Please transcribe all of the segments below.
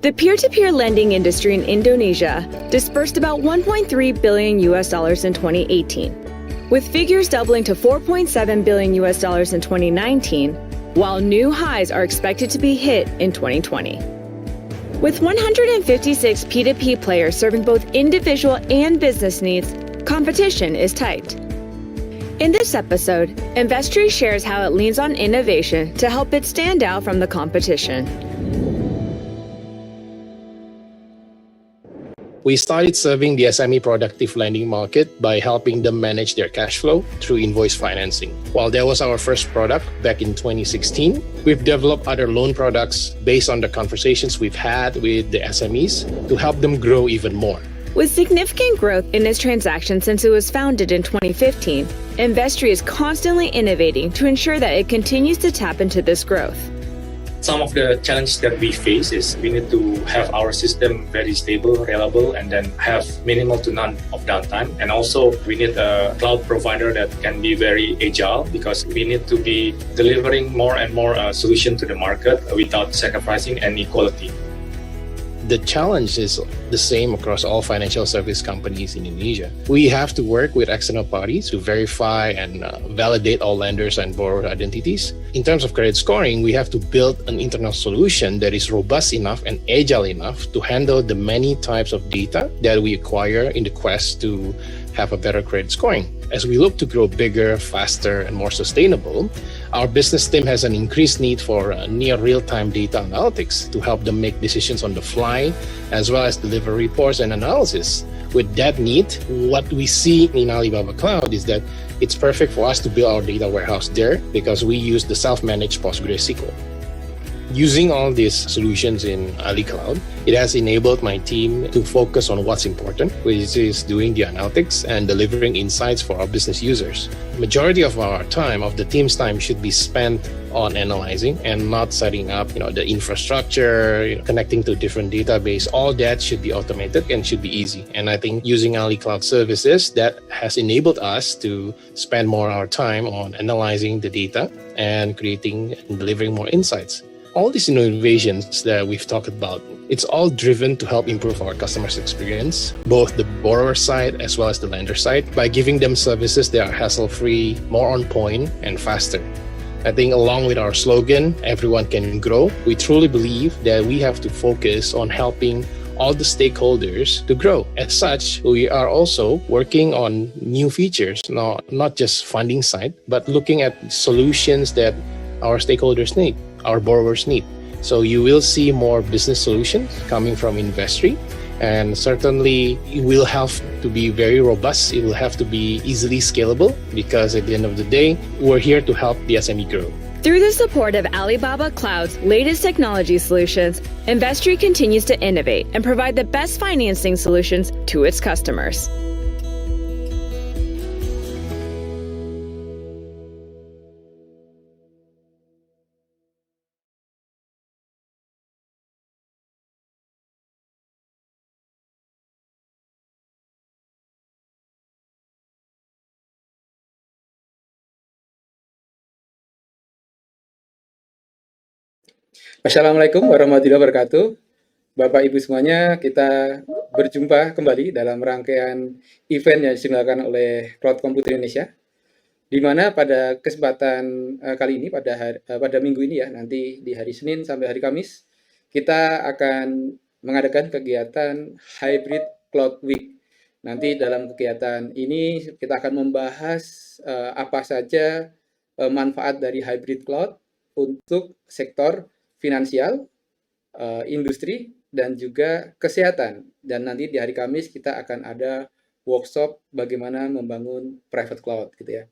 The peer-to-peer lending industry in Indonesia dispersed about $1.3 billion in 2018, with figures doubling to $4.7 billion in 2019, while new highs are expected to be hit in 2020. With 156 P2P players serving both individual and business needs, competition is tight. In this episode, Investory shares how it leans on innovation to help it stand out from the competition. We started serving the SME productive lending market by helping them manage their cash flow through invoice financing. While that was our first product back in 2016, we've developed other loan products based on the conversations we've had with the SMEs to help them grow even more. With significant growth in its transactions since it was founded in 2015, Investory is constantly innovating to ensure that it continues to tap into this growth. Some of the challenges that we face is we need to have our system very stable, reliable, and then have minimal to none of downtime. And also we need a cloud provider that can be very agile because we need to be delivering more and more solution to the market without sacrificing any quality. The challenge is the same across all financial service companies in Indonesia. We have to work with external parties to verify and validate all lenders and borrower identities. In terms of credit scoring, we have to build an internal solution that is robust enough and agile enough to handle the many types of data that we acquire in the quest to have a better credit scoring. As we look to grow bigger, faster, and more sustainable, our business team has an increased need for near real-time data analytics to help them make decisions on the fly, as well as deliver reports and analysis. With that need, what we see in Alibaba Cloud is that it's perfect for us to build our data warehouse there because we use the self-managed PostgreSQL. Using all these solutions in Ali Cloud, it has enabled my team to focus on what's important, which is doing the analytics and delivering insights for our business users. Majority of our time, of the team's time, should be spent on analyzing and not setting up, the infrastructure, connecting to different database. All that should be automated and should be easy. And I think using Ali Cloud services, that has enabled us to spend more of our time on analyzing the data and creating and delivering more insights. All these innovations that we've talked about, it's all driven to help improve our customers' experience, both the borrower side as well as the lender side, by giving them services that are hassle-free, more on point, and faster. I think along with our slogan, everyone can grow, we truly believe that we have to focus on helping all the stakeholders to grow. As such, we are also working on new features, not just funding side, but looking at solutions that our stakeholders need, our borrowers need. So you will see more business solutions coming from Investory, and certainly it will have to be very robust. It will have to be easily scalable because at the end of the day, we're here to help the SME grow. Through the support of Alibaba Cloud's latest technology solutions, Investory continues to innovate and provide the best financing solutions to its customers. Assalamualaikum warahmatullahi wabarakatuh. Bapak Ibu semuanya, kita berjumpa kembali dalam rangkaian event yang diselenggarakan oleh Cloud Computer Indonesia, di mana pada kesempatan kali ini, pada minggu ini ya, nanti di hari Senin sampai hari Kamis, kita akan mengadakan kegiatan Hybrid Cloud Week. Nanti dalam kegiatan ini kita akan membahas apa saja manfaat dari Hybrid Cloud untuk sektor finansial, industri, dan juga kesehatan. Dan nanti di hari Kamis kita akan ada workshop bagaimana membangun private cloud gitu ya.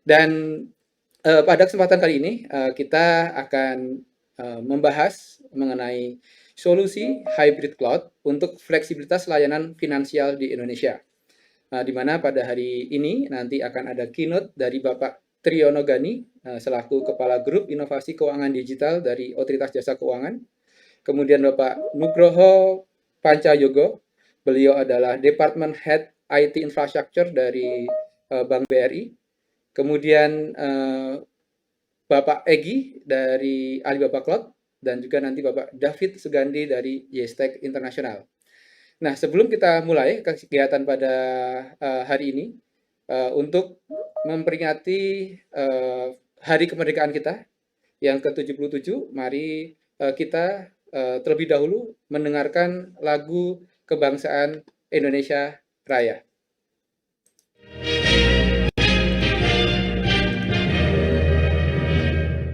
Dan pada kesempatan kali ini kita akan membahas mengenai solusi hybrid cloud untuk fleksibilitas layanan finansial di Indonesia. Di mana pada hari ini nanti akan ada keynote dari Bapak Triyono Gani selaku Kepala Grup Inovasi Keuangan Digital dari Otoritas Jasa Keuangan. Kemudian Bapak Nugroho Pancayogo, beliau adalah Department Head IT Infrastructure dari Bank BRI. Kemudian Bapak Egi dari Alibaba Cloud, dan juga nanti Bapak David Sugandi dari YesTech Internasional. Nah, sebelum kita mulai kegiatan pada hari ini, untuk memperingati Hari Kemerdekaan kita yang ke-77, mari kita terlebih dahulu mendengarkan lagu kebangsaan Indonesia Raya.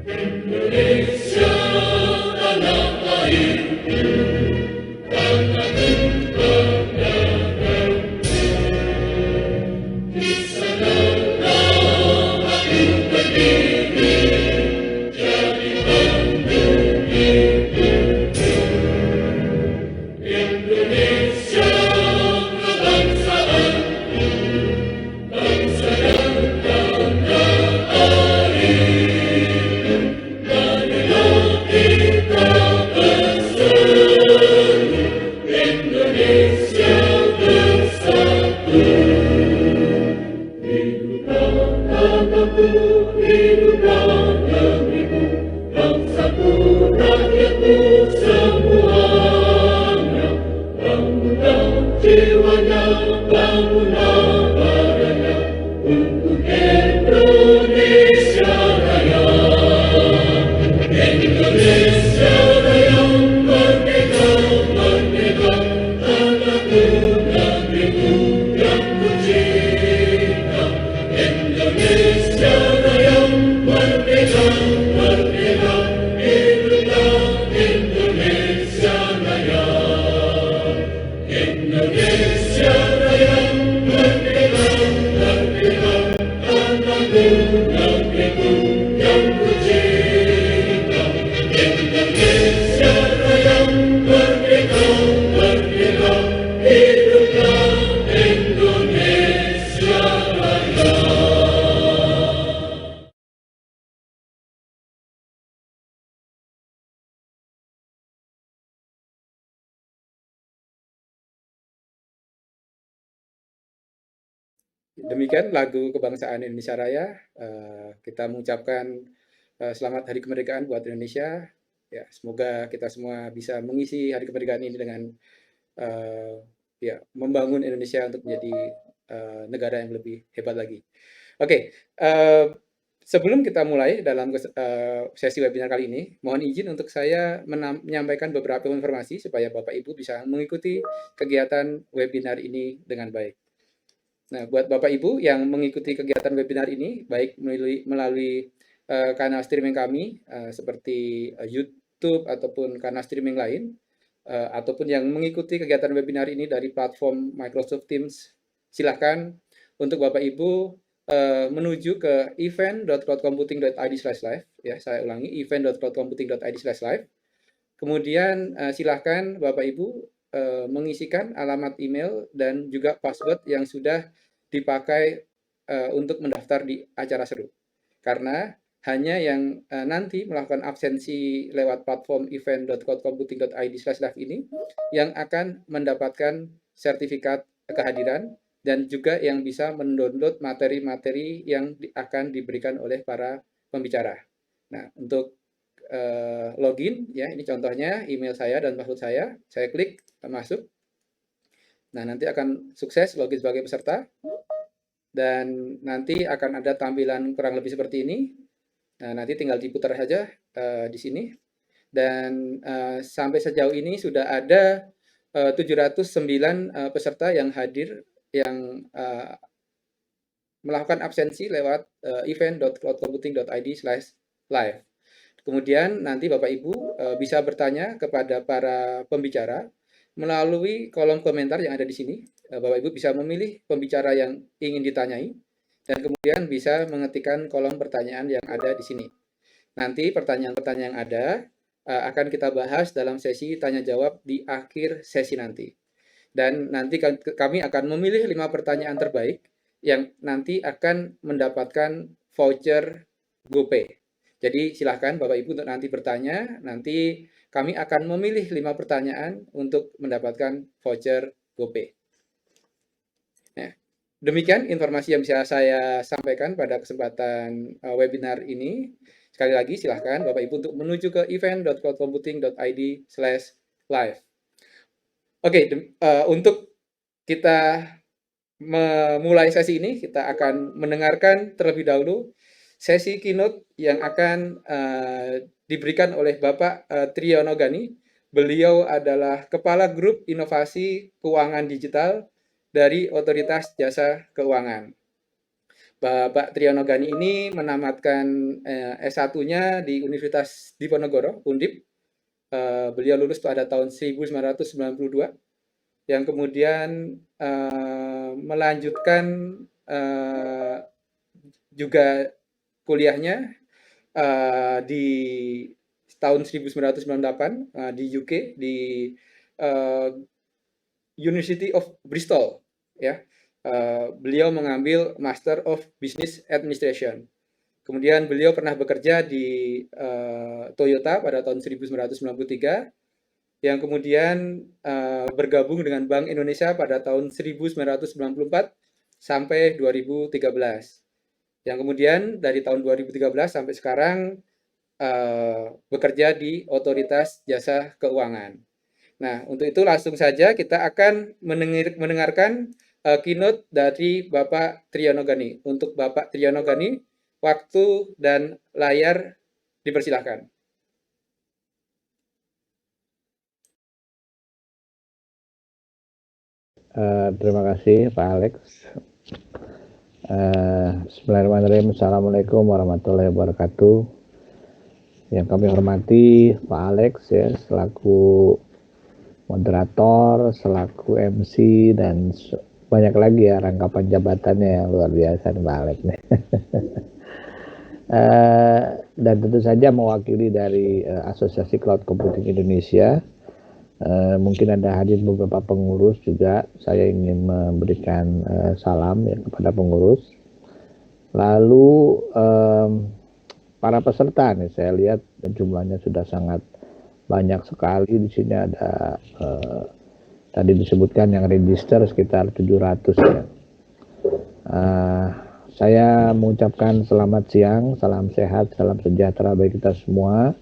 Indonesia tanah airku, tanah tumpahnya di sanalah aku berdiri, jadi bandung hidupku. Indonesia kebangsaanku, bangsa yang tanah airku. Marilah kita bersatu, Indonesia bersatu. Hiduplah tanahku, hiduplah negeriku, bangsaku, rakyatku semuanya. Bangunlah jiwanya, bangunlah badannya, untuk Indonesia Raya. Indonesia Raya, merdeka, merdeka, tanahku, negeriku yang ku cinta. Indonesia Raya, merdeka, merdeka, hiduplah Indonesia Raya. Indonesia Raya, merdeka, merdeka, tanahku, negeriku yang ku cinta. Indonesia Raya, merdeka, merdeka, hiduplah Indonesia Raya. Demikian lagu kebangsaan Indonesia Raya. Kita mengucapkan selamat Hari Kemerdekaan buat Indonesia. Ya, semoga kita semua bisa mengisi Hari Kemerdekaan ini dengan ya, membangun Indonesia untuk menjadi negara yang lebih hebat lagi. Oke, sebelum kita mulai dalam sesi webinar kali ini, mohon izin untuk saya menyampaikan beberapa informasi supaya Bapak Ibu bisa mengikuti kegiatan webinar ini dengan baik. Nah, buat Bapak Ibu yang mengikuti kegiatan webinar ini, baik melalui kanal streaming kami seperti YouTube ataupun kanal streaming lain, ataupun yang mengikuti kegiatan webinar ini dari platform Microsoft Teams, silahkan untuk Bapak Ibu menuju ke event.cloudcomputing.id/live, ya, saya ulangi, event.cloudcomputing.id/live. Kemudian silahkan Bapak Ibu mengisikan alamat email dan juga password yang sudah dipakai untuk mendaftar di acara seru. Karena hanya yang nanti melakukan absensi lewat platform event.cloudcomputing.id/live ini yang akan mendapatkan sertifikat kehadiran dan juga yang bisa mendownload materi-materi yang akan diberikan oleh para pembicara. Nah, untuk login, ya, ini contohnya email saya dan password saya klik masuk. Nah, nanti akan sukses login sebagai peserta dan nanti akan ada tampilan kurang lebih seperti ini. Nah, nanti tinggal diputar saja di sini dan sampai sejauh ini sudah ada 709 peserta yang hadir yang melakukan absensi lewat event.cloudcomputing.id/live. Kemudian nanti Bapak Ibu bisa bertanya kepada para pembicara melalui kolom komentar yang ada di sini. Bapak Ibu bisa memilih pembicara yang ingin ditanyai dan kemudian bisa mengetikkan kolom pertanyaan yang ada di sini. Nanti pertanyaan-pertanyaan yang ada akan kita bahas dalam sesi tanya jawab di akhir sesi nanti. Dan nanti kami akan memilih 5 pertanyaan terbaik yang nanti akan mendapatkan voucher GoPay. Jadi silahkan Bapak Ibu untuk nanti bertanya, nanti kami akan memilih 5 pertanyaan untuk mendapatkan voucher GoPay. Nah, demikian informasi yang bisa saya sampaikan pada kesempatan webinar ini. Sekali lagi silahkan Bapak Ibu untuk menuju ke event.cloudcomputing.id/live. Oke, untuk kita memulai sesi ini, kita akan mendengarkan terlebih dahulu sesi keynote yang akan diberikan oleh Bapak Triyono Gani. Beliau adalah Kepala Grup Inovasi Keuangan Digital dari Otoritas Jasa Keuangan. Bapak Triyono Gani ini menamatkan S1-nya di Universitas Diponegoro, Undip. Beliau lulus pada tahun 1992, yang kemudian melanjutkan juga kuliahnya di tahun 1998 di UK, di University of Bristol, ya. Beliau mengambil Master of Business Administration. Kemudian beliau pernah bekerja di Toyota pada tahun 1993, yang kemudian bergabung dengan Bank Indonesia pada tahun 1994 sampai 2013. Yang kemudian dari tahun 2013 sampai sekarang bekerja di Otoritas Jasa Keuangan. Nah, untuk itu langsung saja kita akan mendengarkan keynote dari Bapak Triyono Gani. Untuk Bapak Triyono Gani, waktu dan layar dipersilahkan. Terima kasih Pak Alex. Bismillahirrahmanirrahim. Assalamualaikum warahmatullahi wabarakatuh. Yang kami hormati Pak Alex ya, selaku moderator, selaku MC, dan banyak lagi ya rangkapan jabatannya yang luar biasa nih Pak Alex nih. Dan tentu saja mewakili dari Asosiasi Cloud Computing Indonesia. Mungkin ada hadir beberapa pengurus juga. Saya ingin memberikan salam ya kepada pengurus. Lalu para peserta nih, saya lihat jumlahnya sudah sangat banyak sekali. Di sini ada tadi disebutkan yang register sekitar 700 ya. Saya mengucapkan selamat siang, salam sehat, salam sejahtera bagi kita semua.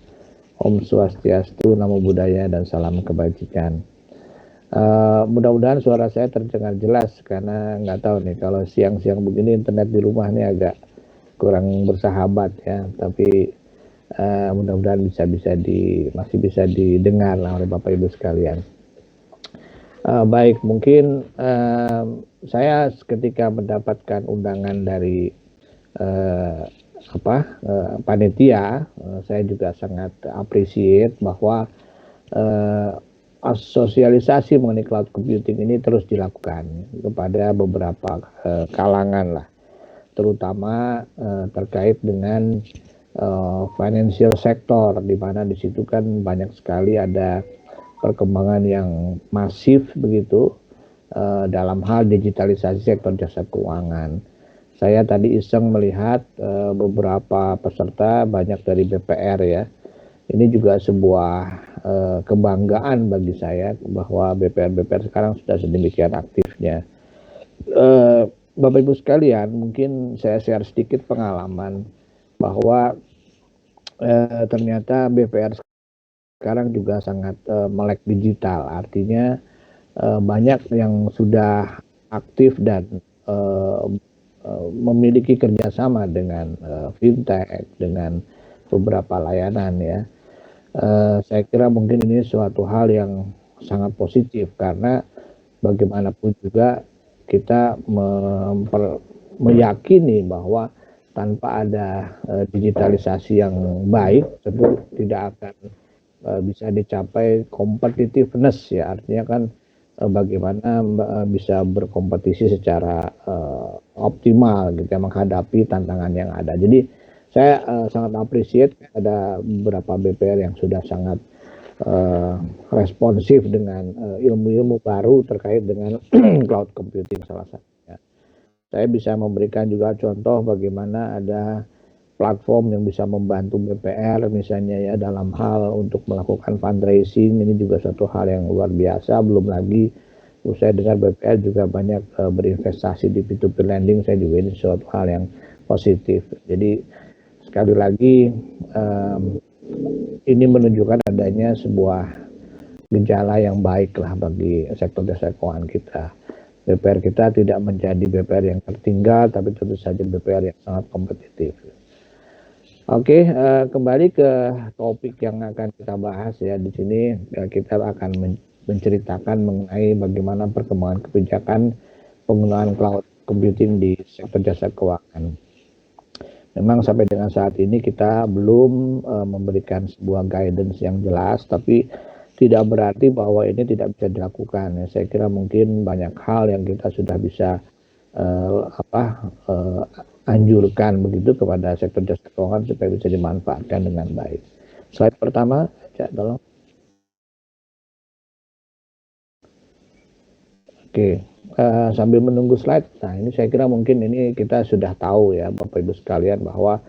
Om Swastiastu, Namo Buddhaya, dan salam kebajikan. Mudah-mudahan suara saya terdengar jelas, karena nggak tahu nih kalau siang-siang begini internet di rumah nih agak kurang bersahabat ya. Tapi mudah-mudahan masih bisa didengar oleh Bapak Ibu sekalian. Baik, mungkin saya ketika mendapatkan undangan dari panitia, saya juga sangat appreciate bahwa sosialisasi mengenai cloud computing ini terus dilakukan kepada beberapa kalangan lah, terutama terkait dengan financial sector, di mana di situ kan banyak sekali ada perkembangan yang masif begitu dalam hal digitalisasi sektor jasa keuangan. Saya tadi iseng melihat beberapa peserta banyak dari BPR ya. Ini juga sebuah kebanggaan bagi saya bahwa BPR sekarang sudah sedemikian aktifnya. Bapak Ibu sekalian, mungkin saya share sedikit pengalaman bahwa ternyata BPR sekarang juga sangat melek digital. Artinya banyak yang sudah aktif dan memiliki kerjasama dengan fintech, dengan beberapa layanan ya. Saya kira mungkin ini suatu hal yang sangat positif, karena bagaimanapun juga kita meyakini bahwa tanpa ada digitalisasi yang baik tentu tidak akan bisa dicapai competitiveness ya. Artinya kan bagaimana bisa berkompetisi secara optimal gitu ya, menghadapi tantangan yang ada. Jadi saya sangat appreciate ada beberapa BPR yang sudah sangat responsif dengan ilmu-ilmu baru terkait dengan cloud computing salah satunya. Saya bisa memberikan juga contoh bagaimana ada platform yang bisa membantu BPR misalnya ya dalam hal untuk melakukan fundraising. Ini juga suatu hal yang luar biasa. Belum lagi saya dengar BPR juga banyak berinvestasi di P2P lending. Saya juga ini suatu hal yang positif. Jadi sekali lagi ini menunjukkan adanya sebuah gejala yang baik lah bagi sektor jasa keuangan kita. BPR kita tidak menjadi BPR yang tertinggal, tapi tentu saja BPR yang sangat kompetitif. Oke, kembali ke topik yang akan kita bahas ya. Di sini kita akan menceritakan mengenai bagaimana perkembangan kebijakan penggunaan cloud computing di sektor jasa keuangan. Memang sampai dengan saat ini kita belum memberikan sebuah guidance yang jelas, tapi tidak berarti bahwa ini tidak bisa dilakukan. Ya, saya kira mungkin banyak hal yang kita sudah bisa anjurkan begitu kepada sektor jasa keuangan supaya bisa dimanfaatkan dengan baik. Slide pertama, Cak, tolong. Oke, sambil menunggu slide, nah ini saya kira mungkin ini kita sudah tahu ya Bapak Ibu sekalian bahwa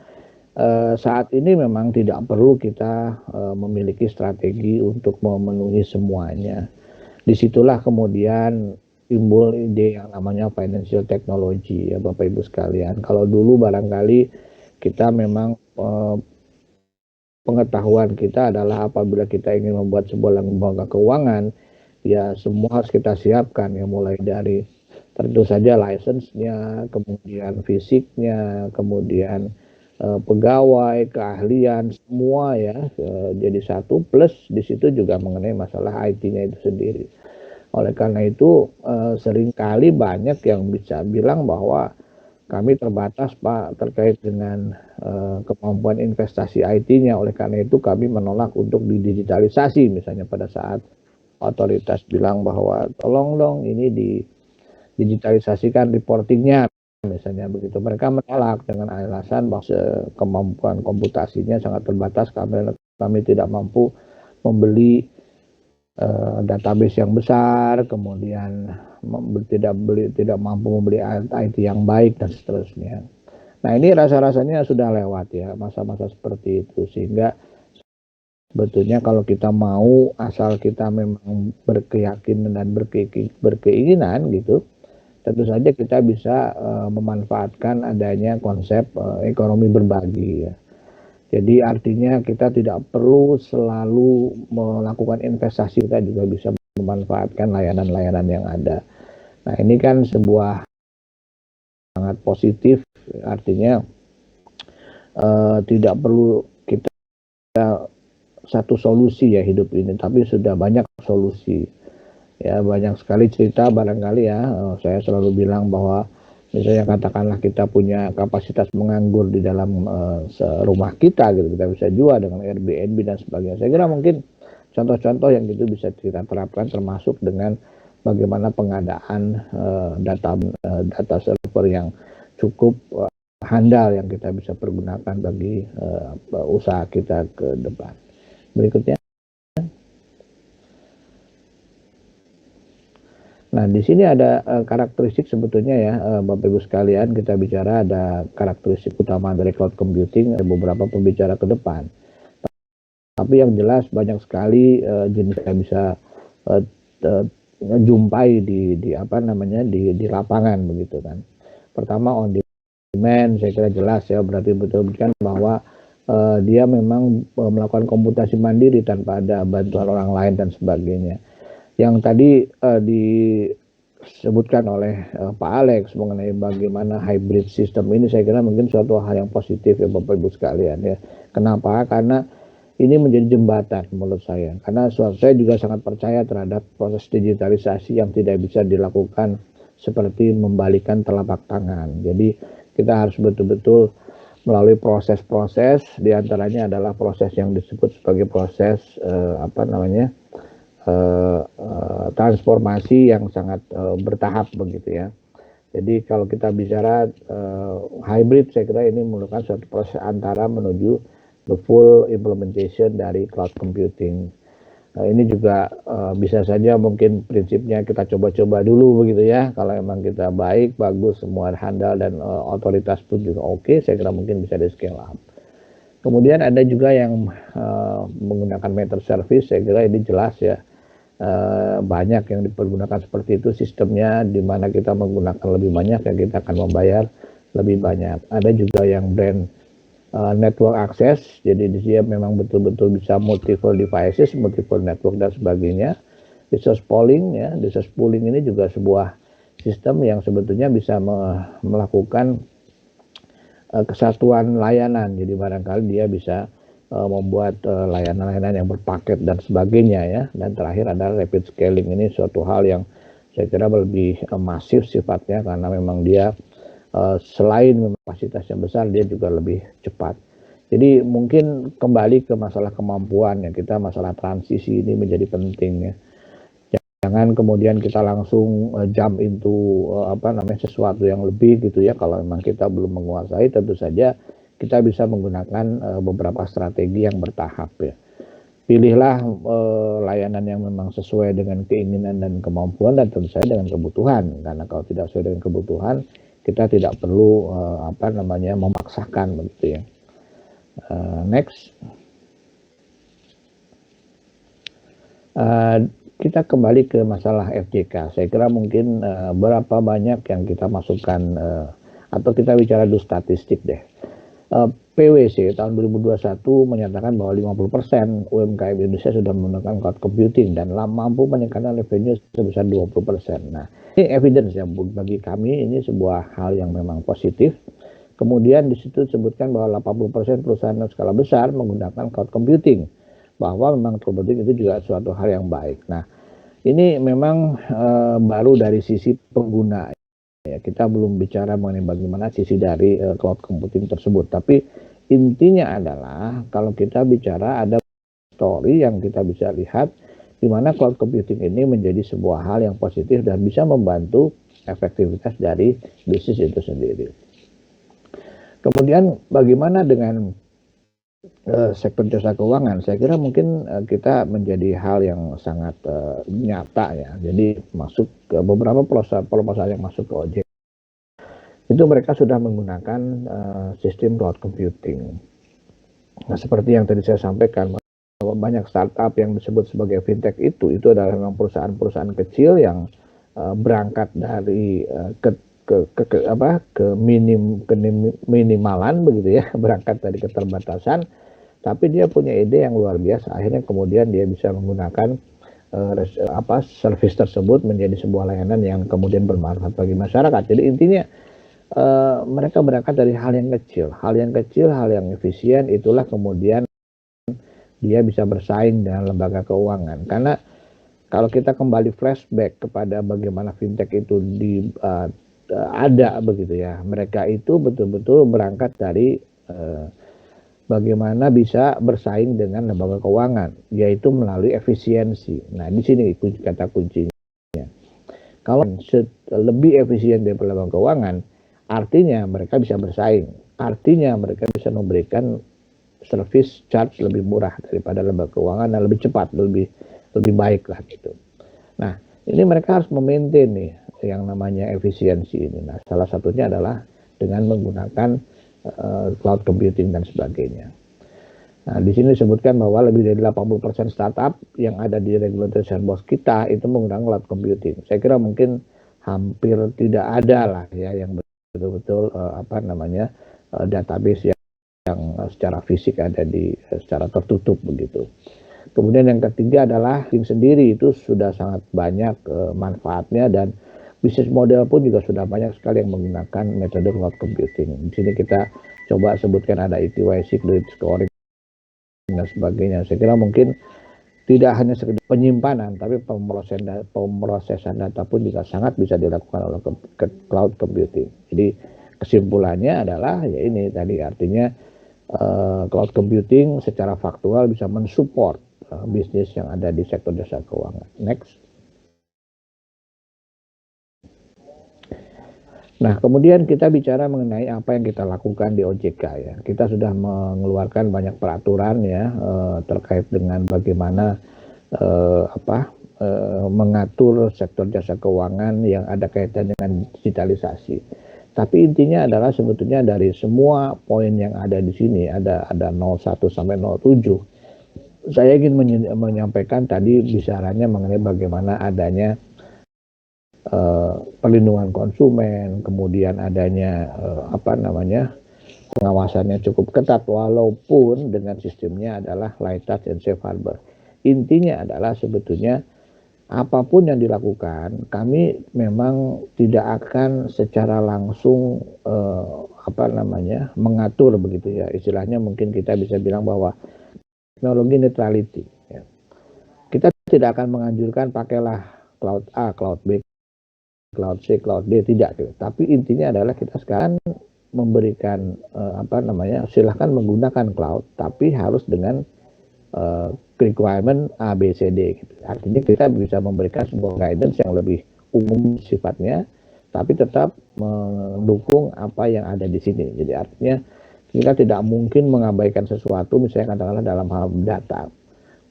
saat ini memang tidak perlu kita memiliki strategi untuk memenuhi semuanya. Disitulah kemudian timbul ide yang namanya financial technology ya Bapak Ibu sekalian. Kalau dulu barangkali kita memang pengetahuan kita adalah apabila kita ingin membuat sebuah lembaga keuangan, ya semua harus kita siapkan ya, mulai dari tentu saja license-nya, kemudian fisiknya, kemudian pegawai, keahlian, semua ya jadi satu, plus di situ juga mengenai masalah IT-nya itu sendiri. Oleh karena itu seringkali banyak yang bisa bilang bahwa kami terbatas Pak terkait dengan kemampuan investasi IT-nya. Oleh karena itu kami menolak untuk didigitalisasi, misalnya pada saat otoritas bilang bahwa tolong dong ini didigitalisasikan reportingnya, misalnya begitu. Mereka menolak dengan alasan bahwa kemampuan komputasinya sangat terbatas, kami tidak mampu membeli database yang besar, kemudian tidak mampu membeli IT yang baik dan seterusnya. Nah ini rasa-rasanya sudah lewat ya masa-masa seperti itu, sehingga sebetulnya kalau kita mau, asal kita memang berkeyakinan dan berkeinginan gitu, tentu saja kita bisa memanfaatkan adanya konsep ekonomi berbagi ya. Jadi artinya kita tidak perlu selalu melakukan investasi, kita juga bisa memanfaatkan layanan-layanan yang ada. Nah ini kan sebuah sangat positif, artinya tidak perlu kita satu solusi ya hidup ini, tapi sudah banyak solusi. Ya banyak sekali cerita barangkali ya, saya selalu bilang bahwa misalnya katakanlah kita punya kapasitas menganggur di dalam rumah kita gitu, kita bisa jual dengan Airbnb dan sebagainya. Saya kira mungkin contoh-contoh yang gitu bisa kita terapkan, termasuk dengan bagaimana pengadaan data server yang cukup handal yang kita bisa pergunakan bagi usaha kita ke depan. Berikutnya. Nah, di sini ada karakteristik sebetulnya ya, Bapak Ibu sekalian, kita bicara ada karakteristik utama dari cloud computing, ada beberapa pembicara ke depan. Tapi yang jelas banyak sekali jenis yang bisa jumpai di lapangan begitu kan. Pertama on demand, saya kira jelas ya, berarti betul-betul bahwa dia memang melakukan komputasi mandiri tanpa ada bantuan orang lain dan sebagainya. Yang tadi disebutkan oleh Pak Alex mengenai bagaimana hybrid system ini, saya kira mungkin suatu hal yang positif ya Bapak Ibu sekalian ya. Kenapa? Karena ini menjadi jembatan menurut saya. Karena saya juga sangat percaya terhadap proses digitalisasi yang tidak bisa dilakukan seperti membalikan telapak tangan. Jadi kita harus betul-betul melalui proses-proses, diantaranya adalah proses yang disebut sebagai proses transformasi yang sangat bertahap begitu ya. Jadi kalau kita bicara hybrid, saya kira ini merupakan suatu proses antara menuju the full implementation dari cloud computing. Ini juga bisa saja mungkin prinsipnya kita coba-coba dulu begitu ya. Kalau memang kita baik, bagus, semua handal dan otoritas pun juga oke, saya kira mungkin bisa di scale up. Kemudian ada juga yang menggunakan meter service, saya kira ini jelas ya. Banyak yang dipergunakan seperti itu sistemnya, di mana kita menggunakan lebih banyak ya kita akan membayar lebih banyak. Ada juga yang brand network access, jadi dia memang betul-betul bisa multiple devices, multiple network dan sebagainya. Resource pooling ya, resource pooling ini juga sebuah sistem yang sebetulnya bisa melakukan kesatuan layanan. Jadi barangkali dia bisa membuat layanan-layanan yang berpaket dan sebagainya ya. Dan terakhir adalah rapid scaling, ini suatu hal yang saya kira lebih masif sifatnya karena memang dia selain kapasitasnya besar, dia juga lebih cepat. Jadi mungkin kembali ke masalah kemampuan ya, kita masalah transisi ini menjadi penting ya. Jangan kemudian kita langsung jump into sesuatu yang lebih gitu ya. Kalau memang kita belum menguasai, tentu saja kita bisa menggunakan beberapa strategi yang bertahap ya. Pilihlah layanan yang memang sesuai dengan keinginan dan kemampuan dan tentu saja dengan kebutuhan. Karena kalau tidak sesuai dengan kebutuhan, kita tidak perlu memaksakan begitu ya. Next. Kita kembali ke masalah FJK. Saya kira mungkin berapa banyak yang kita masukkan atau kita bicara dulu statistik deh. PwC tahun 2021 menyatakan bahwa 50% UMKM Indonesia sudah menggunakan cloud computing dan mampu meningkatkan revenue sebesar 20%. Nah, ini evidence ya bagi kami, ini sebuah hal yang memang positif. Kemudian di situ disebutkan bahwa 80% perusahaan skala besar menggunakan cloud computing, bahwa memang cloud computing itu juga suatu hal yang baik. Nah, ini memang baru dari sisi pengguna. Ya, kita belum bicara mengenai bagaimana sisi dari cloud computing tersebut, tapi intinya adalah kalau kita bicara ada story yang kita bisa lihat di mana cloud computing ini menjadi sebuah hal yang positif dan bisa membantu efektivitas dari bisnis itu sendiri. Kemudian bagaimana dengan sektor jasa keuangan? Saya kira mungkin kita menjadi hal yang sangat nyata ya. Jadi masuk ke beberapa proposal yang masuk ke OJK itu mereka sudah menggunakan sistem cloud computing. Nah, seperti yang tadi saya sampaikan, bahwa banyak startup yang disebut sebagai fintech itu adalah memang perusahaan-perusahaan kecil yang berangkat dari minimalan begitu ya, berangkat dari keterbatasan, tapi dia punya ide yang luar biasa. Akhirnya kemudian dia bisa menggunakan service tersebut menjadi sebuah layanan yang kemudian bermanfaat bagi masyarakat. Jadi intinya mereka berangkat dari hal yang kecil, hal yang efisien, itulah kemudian dia bisa bersaing dengan lembaga keuangan. Karena kalau kita kembali flashback kepada bagaimana fintech itu ada begitu ya, mereka itu betul-betul berangkat dari bagaimana bisa bersaing dengan lembaga keuangan, yaitu melalui efisiensi. Nah, di sini kata kuncinya. Kalau lebih efisien dari lembaga keuangan, artinya mereka bisa bersaing, artinya mereka bisa memberikan service charge lebih murah daripada lembaga keuangan dan lebih cepat, lebih baik lah gitu. Nah, ini mereka harus memaintain nih yang namanya efisiensi ini. Nah, salah satunya adalah dengan menggunakan cloud computing dan sebagainya. Nah, di sini disebutkan bahwa lebih dari 80% startup yang ada di regulatory sandbox kita itu menggunakan cloud computing. Saya kira mungkin hampir tidak ada lah ya yang betul-betul database yang secara fisik ada secara tertutup begitu. Kemudian yang ketiga adalah link sendiri itu sudah sangat banyak manfaatnya dan bisnis model pun juga sudah banyak sekali yang menggunakan metode cloud computing. Di sini kita coba sebutkan ada ETYC, credit scoring dan sebagainya. Saya kira mungkin tidak hanya sekedar penyimpanan, tapi pemrosesan data pun juga sangat bisa dilakukan oleh cloud computing. Jadi kesimpulannya adalah ya ini tadi artinya cloud computing secara faktual bisa mensupport bisnis yang ada di sektor jasa keuangan. Next. Nah, kemudian kita bicara mengenai apa yang kita lakukan di OJK ya. Kita sudah mengeluarkan banyak peraturan ya terkait dengan bagaimana mengatur sektor jasa keuangan yang ada kaitan dengan digitalisasi. Tapi intinya adalah sebetulnya dari semua poin yang ada di sini ada 01 sampai 07. Saya ingin menyampaikan tadi bicaranya mengenai bagaimana adanya perlindungan konsumen, kemudian adanya pengawasannya cukup ketat walaupun dengan sistemnya adalah light touch and safe harbor. Intinya adalah sebetulnya apapun yang dilakukan, kami memang tidak akan secara langsung mengatur begitu ya. Istilahnya mungkin kita bisa bilang bahwa teknologi neutrality. Ya. Kita tidak akan menganjurkan pakailah cloud A, cloud B, cloud C, cloud D, tidak gitu. Tapi intinya adalah kita sekarang memberikan silahkan menggunakan cloud, tapi harus dengan requirement A, B, C, D gitu. Artinya kita bisa memberikan sebuah guidance yang lebih umum sifatnya, tapi tetap mendukung apa yang ada di sini. Jadi artinya kita tidak mungkin mengabaikan sesuatu, misalnya katakanlah dalam hal data.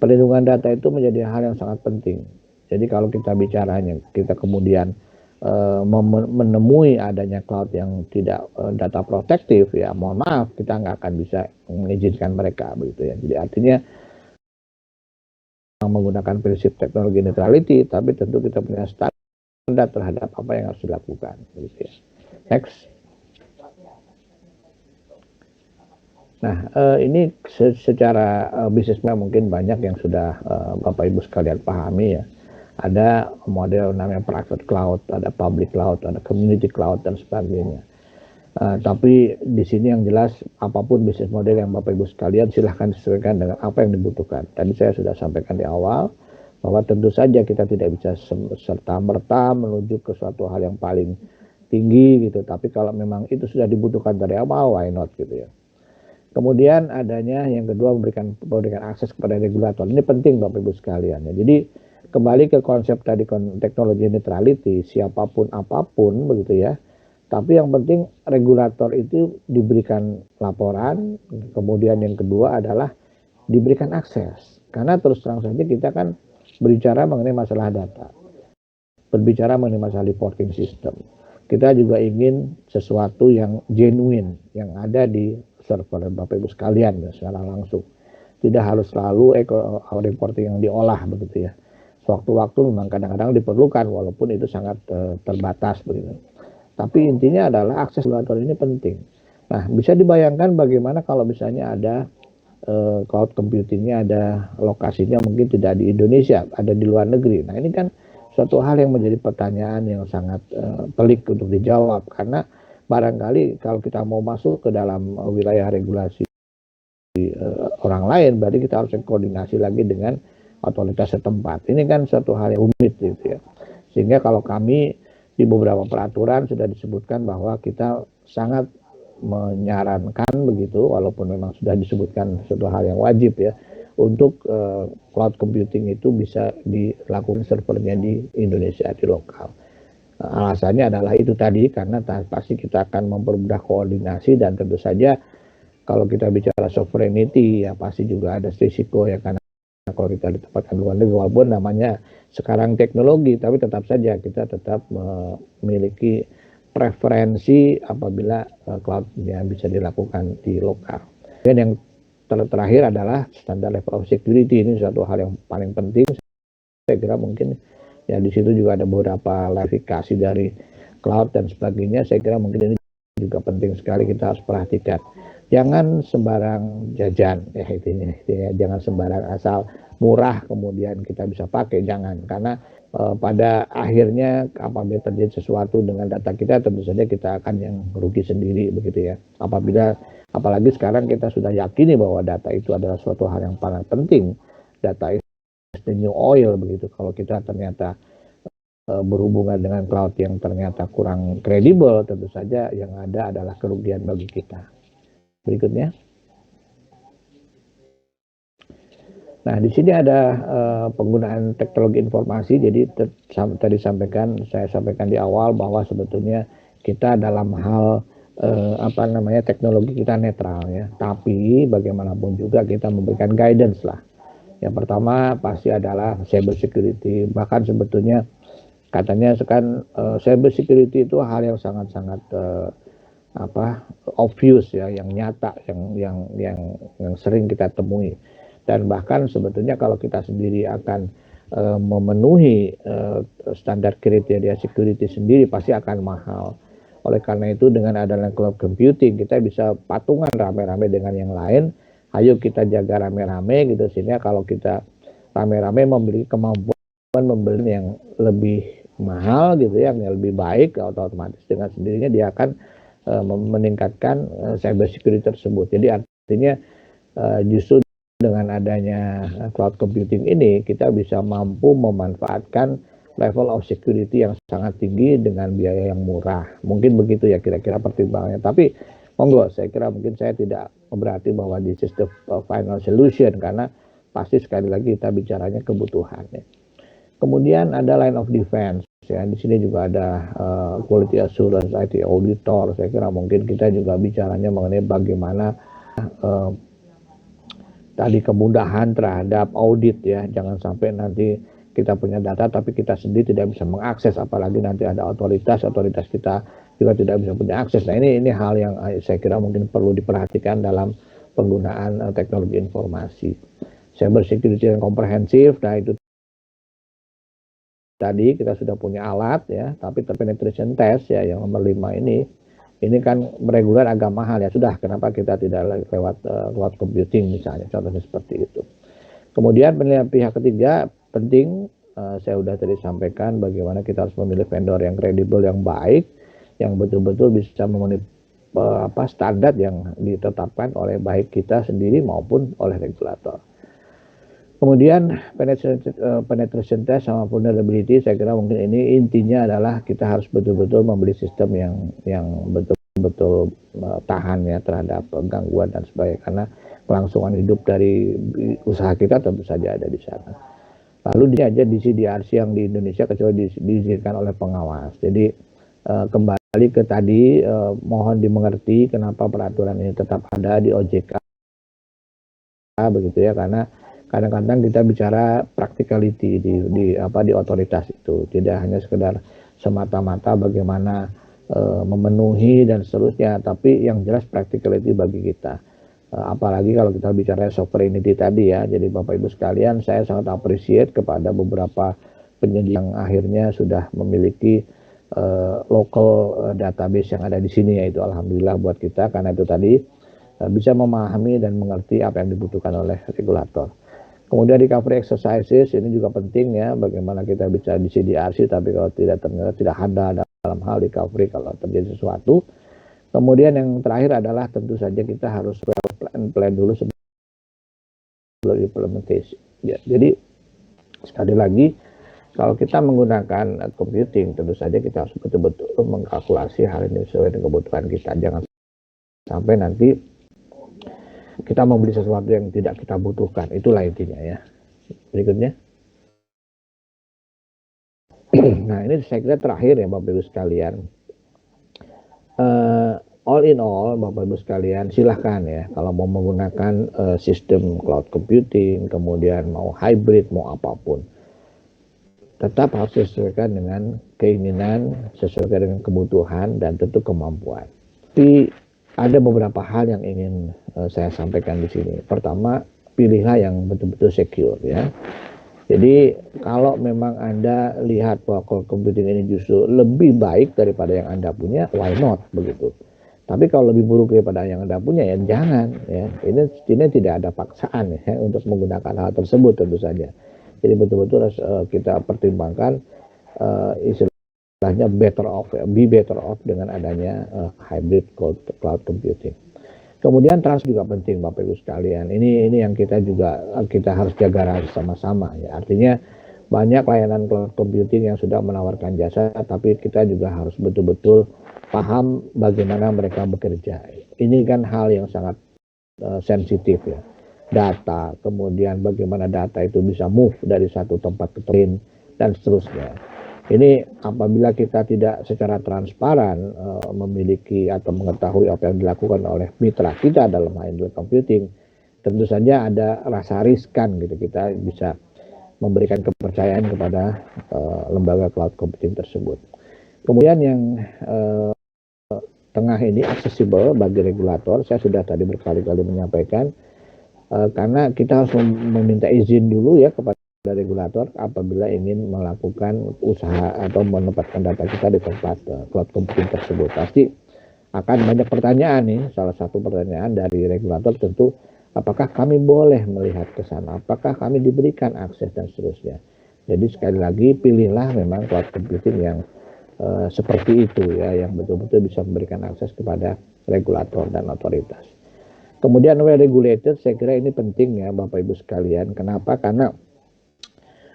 Perlindungan data itu menjadi hal yang sangat penting. Jadi kalau kita bicaranya, kita kemudian menemui adanya cloud yang tidak data protektif, ya mohon maaf, kita nggak akan bisa mengizinkan mereka begitu ya. Jadi artinya menggunakan prinsip teknologi neutrality, tapi tentu kita punya standar terhadap apa yang harus dilakukan. Gitu ya. Next. Nah, ini secara bisnisnya mungkin banyak yang sudah Bapak Ibu sekalian pahami ya. Ada model namanya private cloud, ada public cloud, ada community cloud dan sebagainya. Tapi di sini yang jelas apapun bisnis model yang Bapak Ibu sekalian silahkan disesuaikan dengan apa yang dibutuhkan. Tadi saya sudah sampaikan di awal bahwa tentu saja kita tidak bisa serta-merta menuju ke suatu hal yang paling tinggi gitu. Tapi kalau memang itu sudah dibutuhkan dari awal, why not gitu ya. Kemudian adanya yang kedua memberikan akses kepada regulator. Ini penting Bapak Ibu sekalian ya. Jadi kembali ke konsep tadi teknologi neutrality, siapapun apapun begitu ya. Tapi yang penting regulator itu diberikan laporan, kemudian yang kedua adalah diberikan akses. Karena terus terang saja kita kan berbicara mengenai masalah data. Berbicara mengenai masalah reporting system. Kita juga ingin sesuatu yang genuine, yang ada di server Bapak Ibu sekalian ya, secara langsung. Tidak harus selalu reporting yang diolah begitu ya. Sewaktu-waktu memang kadang-kadang diperlukan walaupun itu sangat terbatas begitu. Tapi intinya adalah akses regulator ini penting. Nah, bisa dibayangkan bagaimana kalau misalnya ada cloud computingnya, ada lokasinya mungkin tidak di Indonesia, ada di luar negeri. Nah, ini kan suatu hal yang menjadi pertanyaan yang sangat pelik untuk dijawab. Karena barangkali kalau kita mau masuk ke dalam wilayah regulasi orang lain, berarti kita harus koordinasi lagi dengan otoritas setempat. Ini kan suatu hal yang rumit gitu ya. Sehingga kalau kami di beberapa peraturan sudah disebutkan bahwa kita sangat menyarankan begitu, walaupun memang sudah disebutkan suatu hal yang wajib ya, untuk cloud computing itu bisa dilakukan servernya di Indonesia, di lokal. Alasannya adalah itu tadi, karena pasti kita akan mempermudah koordinasi dan tentu saja kalau kita bicara sovereignty ya pasti juga ada risiko ya, karena kalau kita ditempatkan luar negeri walaupun namanya sekarang teknologi, tapi tetap saja kita tetap memiliki preferensi apabila cloud-nya bisa dilakukan di lokal. Dan yang terakhir adalah standar level of security. Ini suatu hal yang paling penting. Saya kira mungkin ya di situ juga ada beberapa verifikasi dari cloud dan sebagainya. Saya kira mungkin ini juga penting sekali kita harus perhatikan. Jangan sembarang jajan ya intinya, jangan sembarang asal murah kemudian kita bisa pakai, jangan, karena pada akhirnya apabila terjadi sesuatu dengan data kita tentu saja kita akan yang rugi sendiri begitu ya. Apalagi sekarang kita sudah yakini bahwa data itu adalah suatu hal yang paling penting. Data is the new oil begitu. Kalau kita ternyata berhubungan dengan cloud yang ternyata kurang kredibel, tentu saja yang ada adalah kerugian bagi kita. Berikutnya. Nah, di sini ada penggunaan teknologi informasi. Jadi tadi saya sampaikan di awal bahwa sebetulnya kita dalam hal teknologi kita netral ya. Tapi bagaimanapun juga kita memberikan guidance lah. Yang pertama pasti adalah cyber security. Bahkan sebetulnya katanya sekarang cyber security itu hal yang sangat-sangat obvious ya, yang nyata, yang sering kita temui. Dan bahkan sebetulnya kalau kita sendiri akan memenuhi standar kriteria security sendiri pasti akan mahal. Oleh karena itu dengan adanya cloud computing kita bisa patungan rame-rame dengan yang lain. Ayo kita jaga rame-rame gitu, sehingga kalau kita rame-rame memiliki kemampuan membeli yang lebih mahal gitu ya, yang lebih baik, otomatis dengan sendirinya dia akan meningkatkan cyber security tersebut. Jadi artinya justru dengan adanya cloud computing ini kita bisa mampu memanfaatkan level of security yang sangat tinggi dengan biaya yang murah. Mungkin begitu ya kira-kira pertimbangannya. Tapi monggo, saya kira mungkin saya tidak berarti bahwa this is the final solution, karena pasti sekali lagi kita bicaranya kebutuhan ya. Kemudian ada line of defense ya, di sini juga ada quality assurance, IT auditor. Saya kira mungkin kita juga bicaranya mengenai bagaimana tadi kemudahan terhadap audit ya, jangan sampai nanti kita punya data tapi kita sendiri tidak bisa mengakses, apalagi nanti ada otoritas kita juga tidak bisa punya akses. Nah ini hal yang saya kira mungkin perlu diperhatikan dalam penggunaan teknologi informasi. Cyber security yang komprehensif, nah itu tadi kita sudah punya alat ya, tapi penetration test ya yang nomor 5 ini kan reguler agak mahal ya, sudah kenapa kita tidak lewat cloud computing misalnya, contohnya seperti itu. Kemudian penilaian pihak ketiga penting, saya sudah tadi sampaikan bagaimana kita harus memilih vendor yang kredibel, yang baik, yang betul-betul bisa memenuhi standar yang ditetapkan oleh baik kita sendiri maupun oleh regulator. Kemudian penetration test sama vulnerability, saya kira mungkin ini intinya adalah kita harus betul-betul membeli sistem yang betul-betul tahan ya terhadap gangguan dan sebagainya, karena kelangsungan hidup dari usaha kita tentu saja ada di sana. Lalu ini aja di CDRC yang di Indonesia kecuali diizinkan oleh pengawas. Jadi kembali ke tadi, mohon dimengerti kenapa peraturan ini tetap ada di OJK begitu ya, karena kadang-kadang kita bicara practicality di otoritas itu, tidak hanya sekedar semata-mata bagaimana memenuhi dan seterusnya, tapi yang jelas practicality bagi kita. Apalagi kalau kita bicara sovereignty tadi ya. Jadi Bapak Ibu sekalian, saya sangat appreciate kepada beberapa penyedia yang akhirnya sudah memiliki local database yang ada di sini, yaitu alhamdulillah buat kita, karena itu tadi bisa memahami dan mengerti apa yang dibutuhkan oleh regulator. Kemudian recovery exercises ini juga penting ya, bagaimana kita bisa di CDRC tapi kalau ternyata tidak ada dalam hal recovery kalau terjadi sesuatu. Kemudian yang terakhir adalah tentu saja kita harus plan dulu sebelum implementasi. Ya, jadi sekali lagi kalau kita menggunakan computing tentu saja kita harus betul-betul mengkalkulasi hal ini sesuai dengan kebutuhan kita. Jangan sampai nanti kita membeli sesuatu yang tidak kita butuhkan. Itulah intinya ya. Berikutnya. Nah ini saya kira terakhir ya Bapak Ibu sekalian. All in all Bapak Ibu sekalian silahkan ya kalau mau menggunakan sistem cloud computing, kemudian mau hybrid, mau apapun, tetap harus disesuaikan dengan keinginan, sesuaikan dengan kebutuhan dan tentu kemampuan. Tapi ada beberapa hal yang ingin saya sampaikan di sini. Pertama, pilihlah yang betul-betul secure ya. Jadi kalau memang Anda lihat bahwa cloud computing ini justru lebih baik daripada yang Anda punya, why not begitu. Tapi kalau lebih buruk daripada yang Anda punya ya jangan ya. Ini tidak ada paksaan ya untuk menggunakan hal tersebut tentu saja. Jadi betul-betul harus kita pertimbangkan istilahnya be better off dengan adanya hybrid cloud computing. Kemudian trust juga penting Bapak Ibu sekalian. Ini yang kita harus jaga sama-sama ya. Artinya banyak layanan cloud computing yang sudah menawarkan jasa, tapi kita juga harus betul-betul paham bagaimana mereka bekerja. Ini kan hal yang sangat sensitif ya. Data, kemudian bagaimana data itu bisa move dari satu tempat ke lain dan seterusnya. Ini apabila kita tidak secara transparan memiliki atau mengetahui apa yang dilakukan oleh mitra kita dalam hal cloud computing, tentu saja ada rasa riskan gitu. Kita bisa memberikan kepercayaan kepada lembaga cloud computing tersebut. Kemudian yang tengah ini accessible bagi regulator, saya sudah tadi berkali-kali menyampaikan, karena kita harus meminta izin dulu ya kepada regulator apabila ingin melakukan usaha atau menempatkan data kita di tempat cloud computing tersebut. Pasti akan banyak pertanyaan nih. Salah satu pertanyaan dari regulator tentu, apakah kami boleh melihat ke sana, apakah kami diberikan akses dan seterusnya. Jadi sekali lagi pilihlah memang cloud computing yang seperti itu ya, yang betul-betul bisa memberikan akses kepada regulator dan otoritas. Kemudian well regulated, saya kira ini penting ya Bapak Ibu sekalian. Kenapa? Karena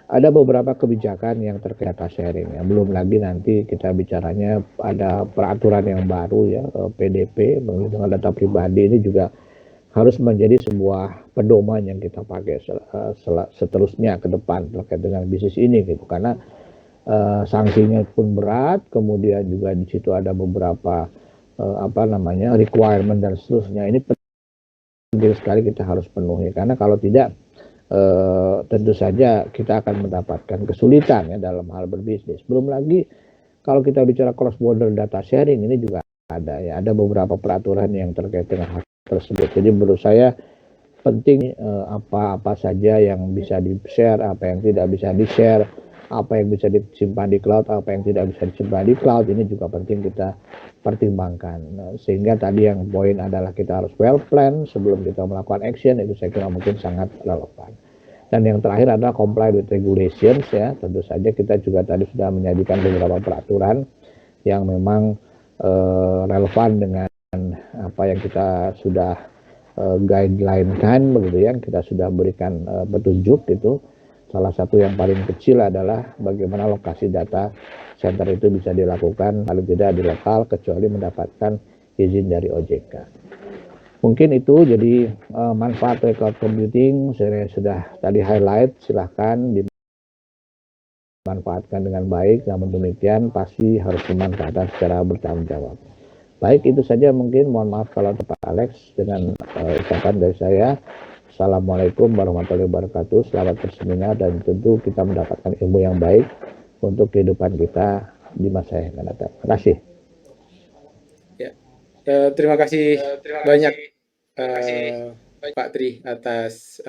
ada beberapa kebijakan yang terkait data sharing ya. Belum lagi nanti kita bicaranya ada peraturan yang baru ya, PDP, perlindungan data pribadi ini juga harus menjadi sebuah pedoman yang kita pakai seterusnya ke depan terkait dengan bisnis ini gitu. Karena sanksinya pun berat, kemudian juga di situ ada beberapa requirement dan seterusnya. Ini penting sekali kita harus penuhi, karena kalau tidak tentu saja kita akan mendapatkan kesulitan ya dalam hal berbisnis. Belum lagi kalau kita bicara cross border data sharing, ini juga ada beberapa peraturan yang terkait dengan hal tersebut. Jadi menurut saya penting apa saja yang bisa di-share, apa yang tidak bisa di-share, apa yang bisa disimpan di cloud, apa yang tidak bisa disimpan di cloud, ini juga penting kita pertimbangkan. Sehingga tadi yang poin adalah kita harus well plan sebelum kita melakukan action, itu saya kira mungkin sangat relevan. Dan yang terakhir adalah comply with regulations ya. Tentu saja kita juga tadi sudah menyajikan beberapa peraturan yang memang relevan dengan apa yang kita sudah guideline kan begitu ya, kita sudah berikan petunjuk gitu. Salah satu yang paling kecil adalah bagaimana lokasi data center itu bisa dilakukan paling tidak di lokal kecuali mendapatkan izin dari OJK. Mungkin itu jadi manfaat dari cloud computing saya sudah tadi highlight, silahkan dimanfaatkan dengan baik, namun demikian pasti harus dimanfaatkan secara bertanggung jawab. Baik, itu saja mungkin, mohon maaf kalau Pak Alex dengan ucapan dari saya. Assalamualaikum warahmatullahi wabarakatuh, selamat berseminar dan tentu kita mendapatkan ilmu yang baik untuk kehidupan kita di masa yang akan datang. Terima kasih. Terima kasih banyak Pak Tri atas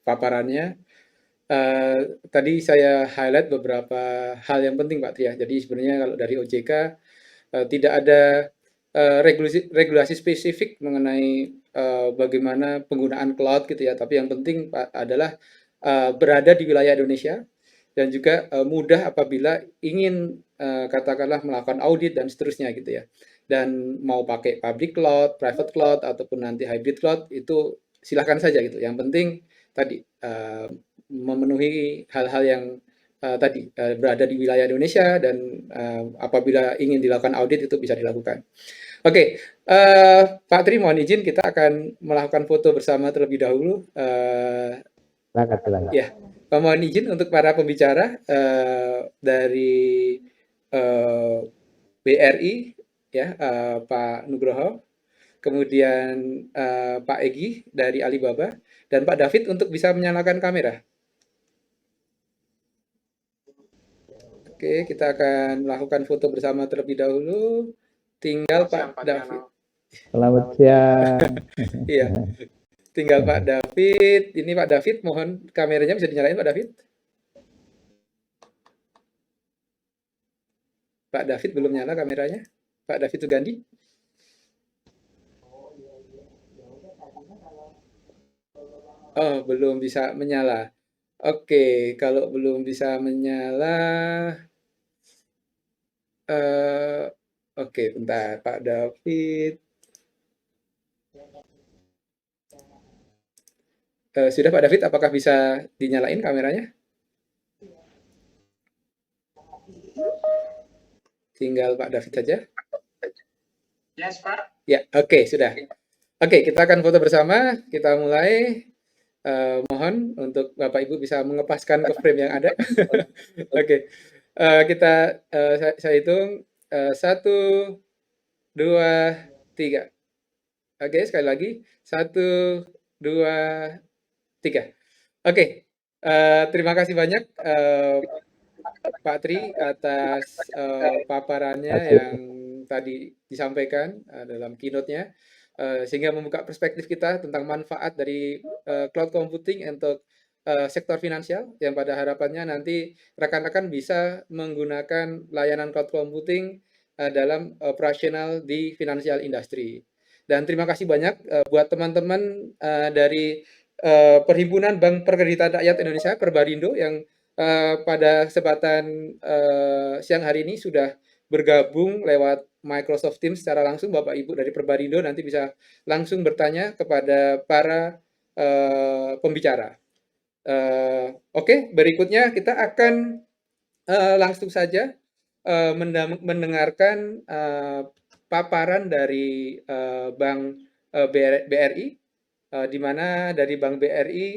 paparannya. Tadi saya highlight beberapa hal yang penting Pak Tri ya. Jadi sebenarnya kalau dari OJK tidak ada regulasi spesifik mengenai bagaimana penggunaan cloud gitu ya. Tapi yang penting Pak adalah berada di wilayah Indonesia dan juga mudah apabila ingin katakanlah melakukan audit dan seterusnya gitu ya. Dan mau pakai public cloud, private cloud, ataupun nanti hybrid cloud, itu silahkan saja gitu. Yang penting tadi memenuhi hal-hal yang tadi berada di wilayah Indonesia dan apabila ingin dilakukan audit itu bisa dilakukan. Oke, Pak Tri mohon izin kita akan melakukan foto bersama terlebih dahulu. Ya, mohon izin untuk para pembicara dari BRI. Ya, Pak Nugroho, kemudian Pak Egi dari Alibaba, dan Pak David untuk bisa menyalakan kamera. Oke, kita akan melakukan foto bersama terlebih dahulu. Tinggal Pak David. Selamat siang. Iya, tinggal Pak David. Ini Pak David, mohon kameranya bisa dinyalain Pak David. Pak David belum nyala kameranya. Pak David Sugandi. Oh, belum bisa menyala. Oke, kalau belum bisa menyala, oke, bentar, Pak David. Sudah Pak David, apakah bisa dinyalain kameranya? Tinggal Pak David saja. Yes, Pak. Ya, oke, sudah. Oke, kita akan foto bersama. Kita mulai. Mohon untuk Bapak Ibu bisa mengepaskan ke frame yang ada. Oke, saya hitung 1, 2, 3. Oke, sekali lagi 1, 2, 3. Oke, terima kasih banyak Pak Tri atas paparannya yang tadi disampaikan dalam keynote-nya, sehingga membuka perspektif kita tentang manfaat dari cloud computing untuk sektor finansial yang pada harapannya nanti rekan-rekan bisa menggunakan layanan cloud computing dalam operasional di financial industry. Dan terima kasih banyak buat teman-teman dari Perhimpunan Bank Perkreditan Rakyat Indonesia Perbarindo yang pada kesempatan siang hari ini sudah bergabung lewat Microsoft Teams secara langsung. Bapak Ibu dari Perbarindo nanti bisa langsung bertanya kepada para pembicara. Oke, berikutnya kita akan langsung saja mendengarkan paparan dari Bank BRI, di mana dari Bank BRI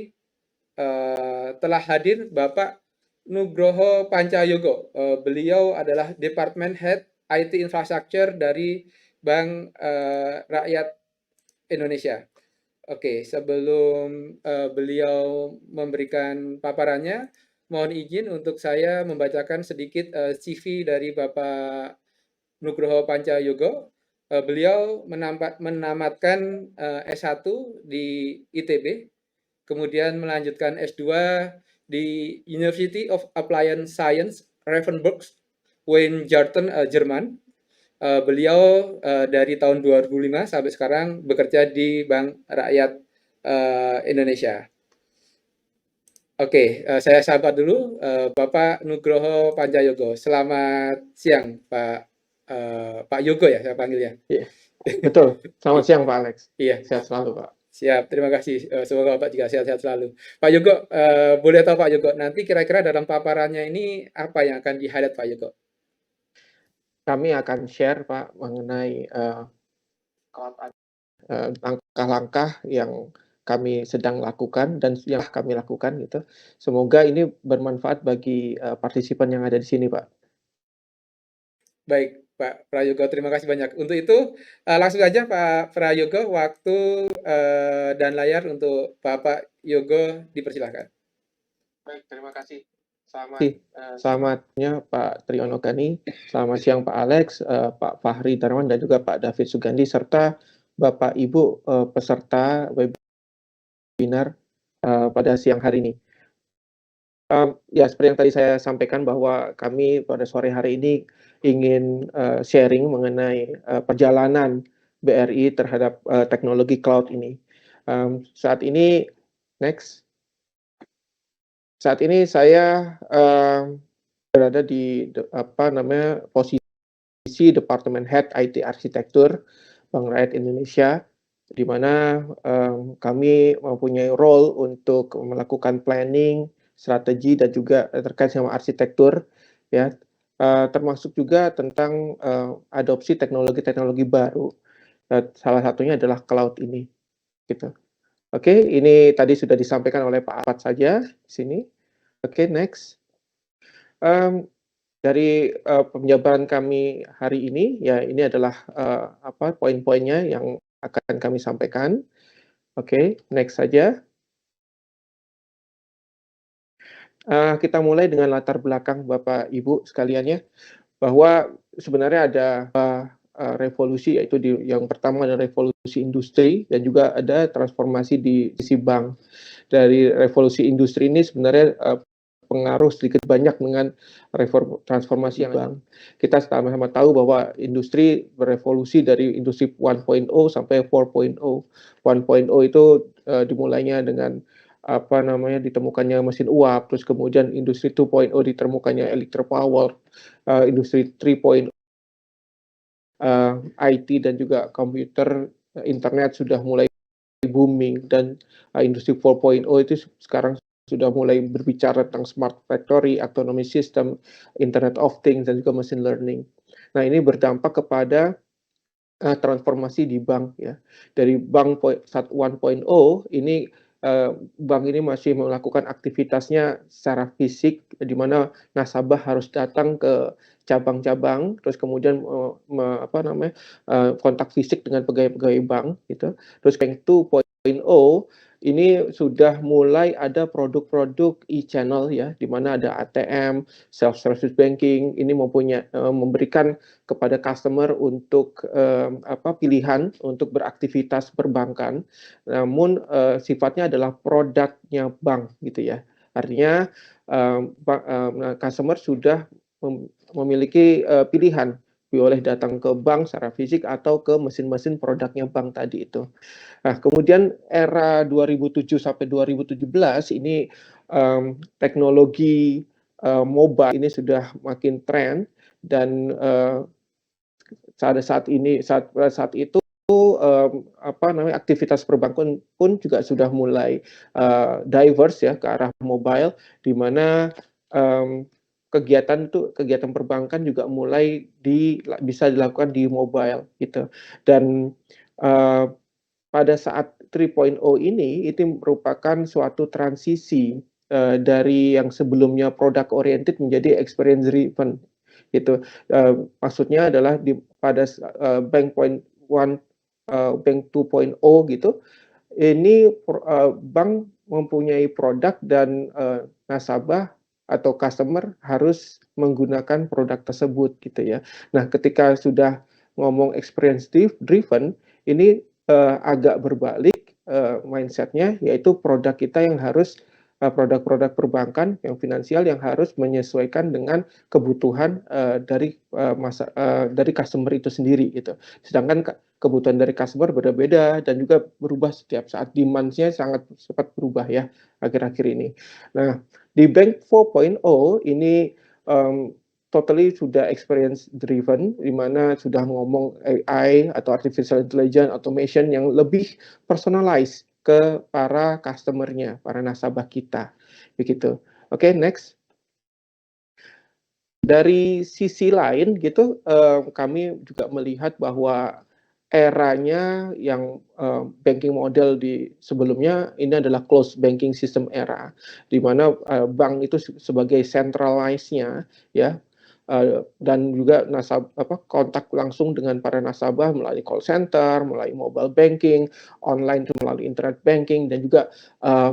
telah hadir Bapak Nugroho Pancayogo. Beliau adalah Department Head IT Infrastructure dari Bank Rakyat Indonesia. Oke, sebelum beliau memberikan paparannya, mohon izin untuk saya membacakan sedikit CV dari Bapak Nugroho Pancayogo. Beliau menamatkan S1 di ITB, kemudian melanjutkan S2 di University of Applied Science Ravensburg, Weingarten, Jerman. Beliau dari tahun 2005 sampai sekarang bekerja di Bank Rakyat Indonesia. Oke, saya sapa dulu Bapak Nugroho Pancayogo. Selamat siang, Pak Yogo ya, saya panggilnya. Iya, betul. Selamat siang, Pak Alex. Iya, Sehat selalu, Pak. siap. Terima kasih. Semoga Bapak juga sehat-sehat selalu. Pak Yogo, boleh tahu Pak Yogo, nanti kira-kira dalam paparannya ini apa yang akan di-highlight Pak Yogo? Kami akan share, Pak, mengenai langkah-langkah yang kami sedang lakukan dan yang kami lakukan gitu. Semoga ini bermanfaat bagi partisipan yang ada di sini, Pak. Baik, Pak Prayogo, terima kasih banyak. Untuk itu, langsung saja Pak Prayogo, waktu dan layar untuk Bapak Yogo dipersilahkan. Baik, terima kasih. Selamatnya Pak Triyono Gani, selamat siang Pak Alex, Pak Fahri Darman, dan juga Pak David Sugandi, serta Bapak Ibu peserta webinar pada siang hari ini. Ya, seperti yang tadi saya sampaikan bahwa kami pada sore hari ini ingin sharing mengenai perjalanan BRI terhadap teknologi cloud ini. Saat ini, saat ini saya berada di posisi Departemen Head IT Arsitektur Bank Rakyat Indonesia, di mana kami mempunyai role untuk melakukan planning, strategi, dan juga terkait sama arsitektur, ya, termasuk juga tentang adopsi teknologi-teknologi baru. Salah satunya adalah cloud ini, gitu. Oke, ini tadi sudah disampaikan oleh Pak Ahmad saja di sini. Oke, next. Dari penjabaran kami hari ini, ya ini adalah poin-poinnya yang akan kami sampaikan. Oke, next saja. Kita mulai dengan latar belakang Bapak Ibu sekalian ya, bahwa sebenarnya ada revolusi, yaitu yang pertama adalah revolusi industri dan juga ada transformasi di sisi bank. Dari revolusi industri ini sebenarnya pengaruh sedikit banyak dengan transformasi yang bank. Kita sama-sama tahu bahwa industri berevolusi dari industri 1.0 sampai 4.0. 1.0 itu dimulainya dengan ditemukannya mesin uap, terus kemudian industri 2.0 ditemukannya electric power, industri 3.0 IT dan juga komputer, internet sudah mulai booming, dan industri 4.0 itu sekarang sudah mulai berbicara tentang smart factory, autonomous system, internet of things, dan juga machine learning. Nah, ini berdampak kepada transformasi di bank ya. Dari bank 1.0 ini bank ini masih melakukan aktivitasnya secara fisik, di mana nasabah harus datang ke cabang-cabang, terus kemudian kontak fisik dengan pegawai-pegawai bank gitu. Terus bank 2.0 ini sudah mulai ada produk-produk e-channel ya, di mana ada ATM, self-service banking, ini memberikan kepada customer untuk pilihan untuk beraktivitas perbankan, namun sifatnya adalah produknya bank gitu ya. Artinya customer sudah memiliki pilihan boleh datang ke bank secara fisik atau ke mesin-mesin produknya bank tadi itu. Nah, kemudian era 2007 sampai 2017 ini teknologi mobile ini sudah makin tren dan saat itu aktivitas perbankan pun juga sudah mulai diverse ya ke arah mobile, di mana kegiatan perbankan juga mulai bisa dilakukan di mobile gitu. Dan pada saat 3.0 ini itu merupakan suatu transisi dari yang sebelumnya product oriented menjadi experience driven gitu. Maksudnya adalah pada Bank 2.0 gitu, ini bank mempunyai produk dan nasabah atau customer harus menggunakan produk tersebut gitu ya. Nah, ketika sudah ngomong experience driven, ini agak berbalik mindsetnya, yaitu produk kita yang harus produk-produk perbankan yang finansial yang harus menyesuaikan dengan kebutuhan dari customer itu sendiri gitu. Sedangkan kebutuhan dari customer berbeda dan juga berubah setiap saat, demand-nya sangat cepat berubah ya akhir-akhir ini. Nah, di Bank 4.0 ini totally sudah experience driven, di mana sudah ngomong AI atau artificial intelligence automation yang lebih personalized ke para customer-nya, para nasabah kita, begitu. Oke, next. Dari sisi lain gitu, kami juga melihat bahwa eranya yang banking model di sebelumnya ini adalah closed banking system era, di mana bank itu sebagai centralized-nya ya, dan juga kontak langsung dengan para nasabah melalui call center, melalui mobile banking, online melalui internet banking, dan juga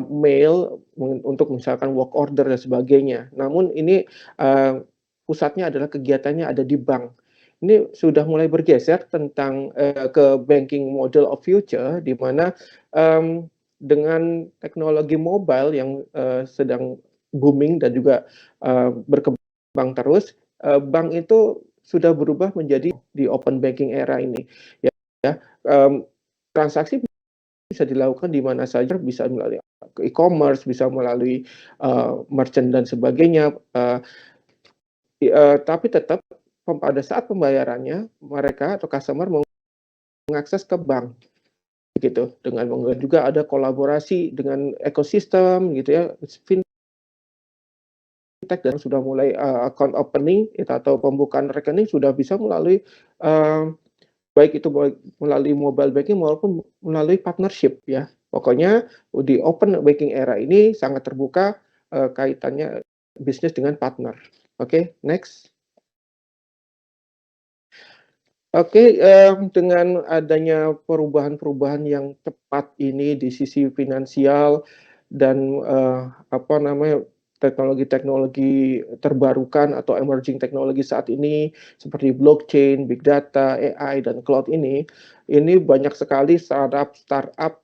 mail untuk misalkan work order dan sebagainya. Namun ini pusatnya adalah kegiatannya ada di bank. Ini sudah mulai bergeser tentang ke banking model of future, di mana dengan teknologi mobile yang sedang booming dan juga berkembang terus, bank itu sudah berubah menjadi di open banking era ini. Ya, transaksi bisa dilakukan di mana saja, bisa melalui e-commerce, bisa melalui merchant dan sebagainya. Tapi tetap pada saat pembayarannya mereka atau customer mengakses ke bank gitu, dengan juga ada kolaborasi dengan ekosistem gitu ya, fintech, dan sudah mulai account opening atau pembukaan rekening sudah bisa melalui baik itu melalui mobile banking maupun melalui partnership ya. Pokoknya di open banking era ini sangat terbuka kaitannya bisnis dengan partner. Oke, next. Oke, dengan adanya perubahan-perubahan yang cepat ini di sisi finansial dan teknologi-teknologi terbarukan atau emerging teknologi saat ini seperti blockchain, big data, AI dan cloud ini banyak sekali startup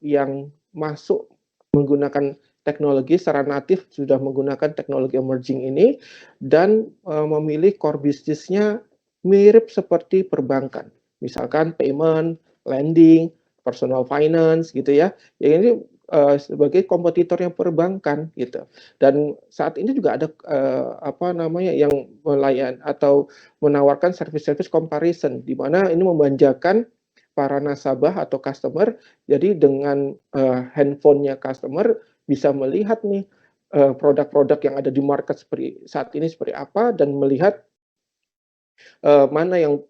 yang masuk menggunakan teknologi secara natif, sudah menggunakan teknologi emerging ini dan memilih core bisnisnya mirip seperti perbankan, misalkan payment, lending, personal finance gitu ya. Yang ini sebagai kompetitornya perbankan gitu. Dan saat ini juga ada yang melayan atau menawarkan service-service comparison, di mana ini memanjakan para nasabah atau customer. Jadi dengan handphonenya customer bisa melihat nih produk-produk yang ada di market saat ini seperti apa, dan melihat mana yang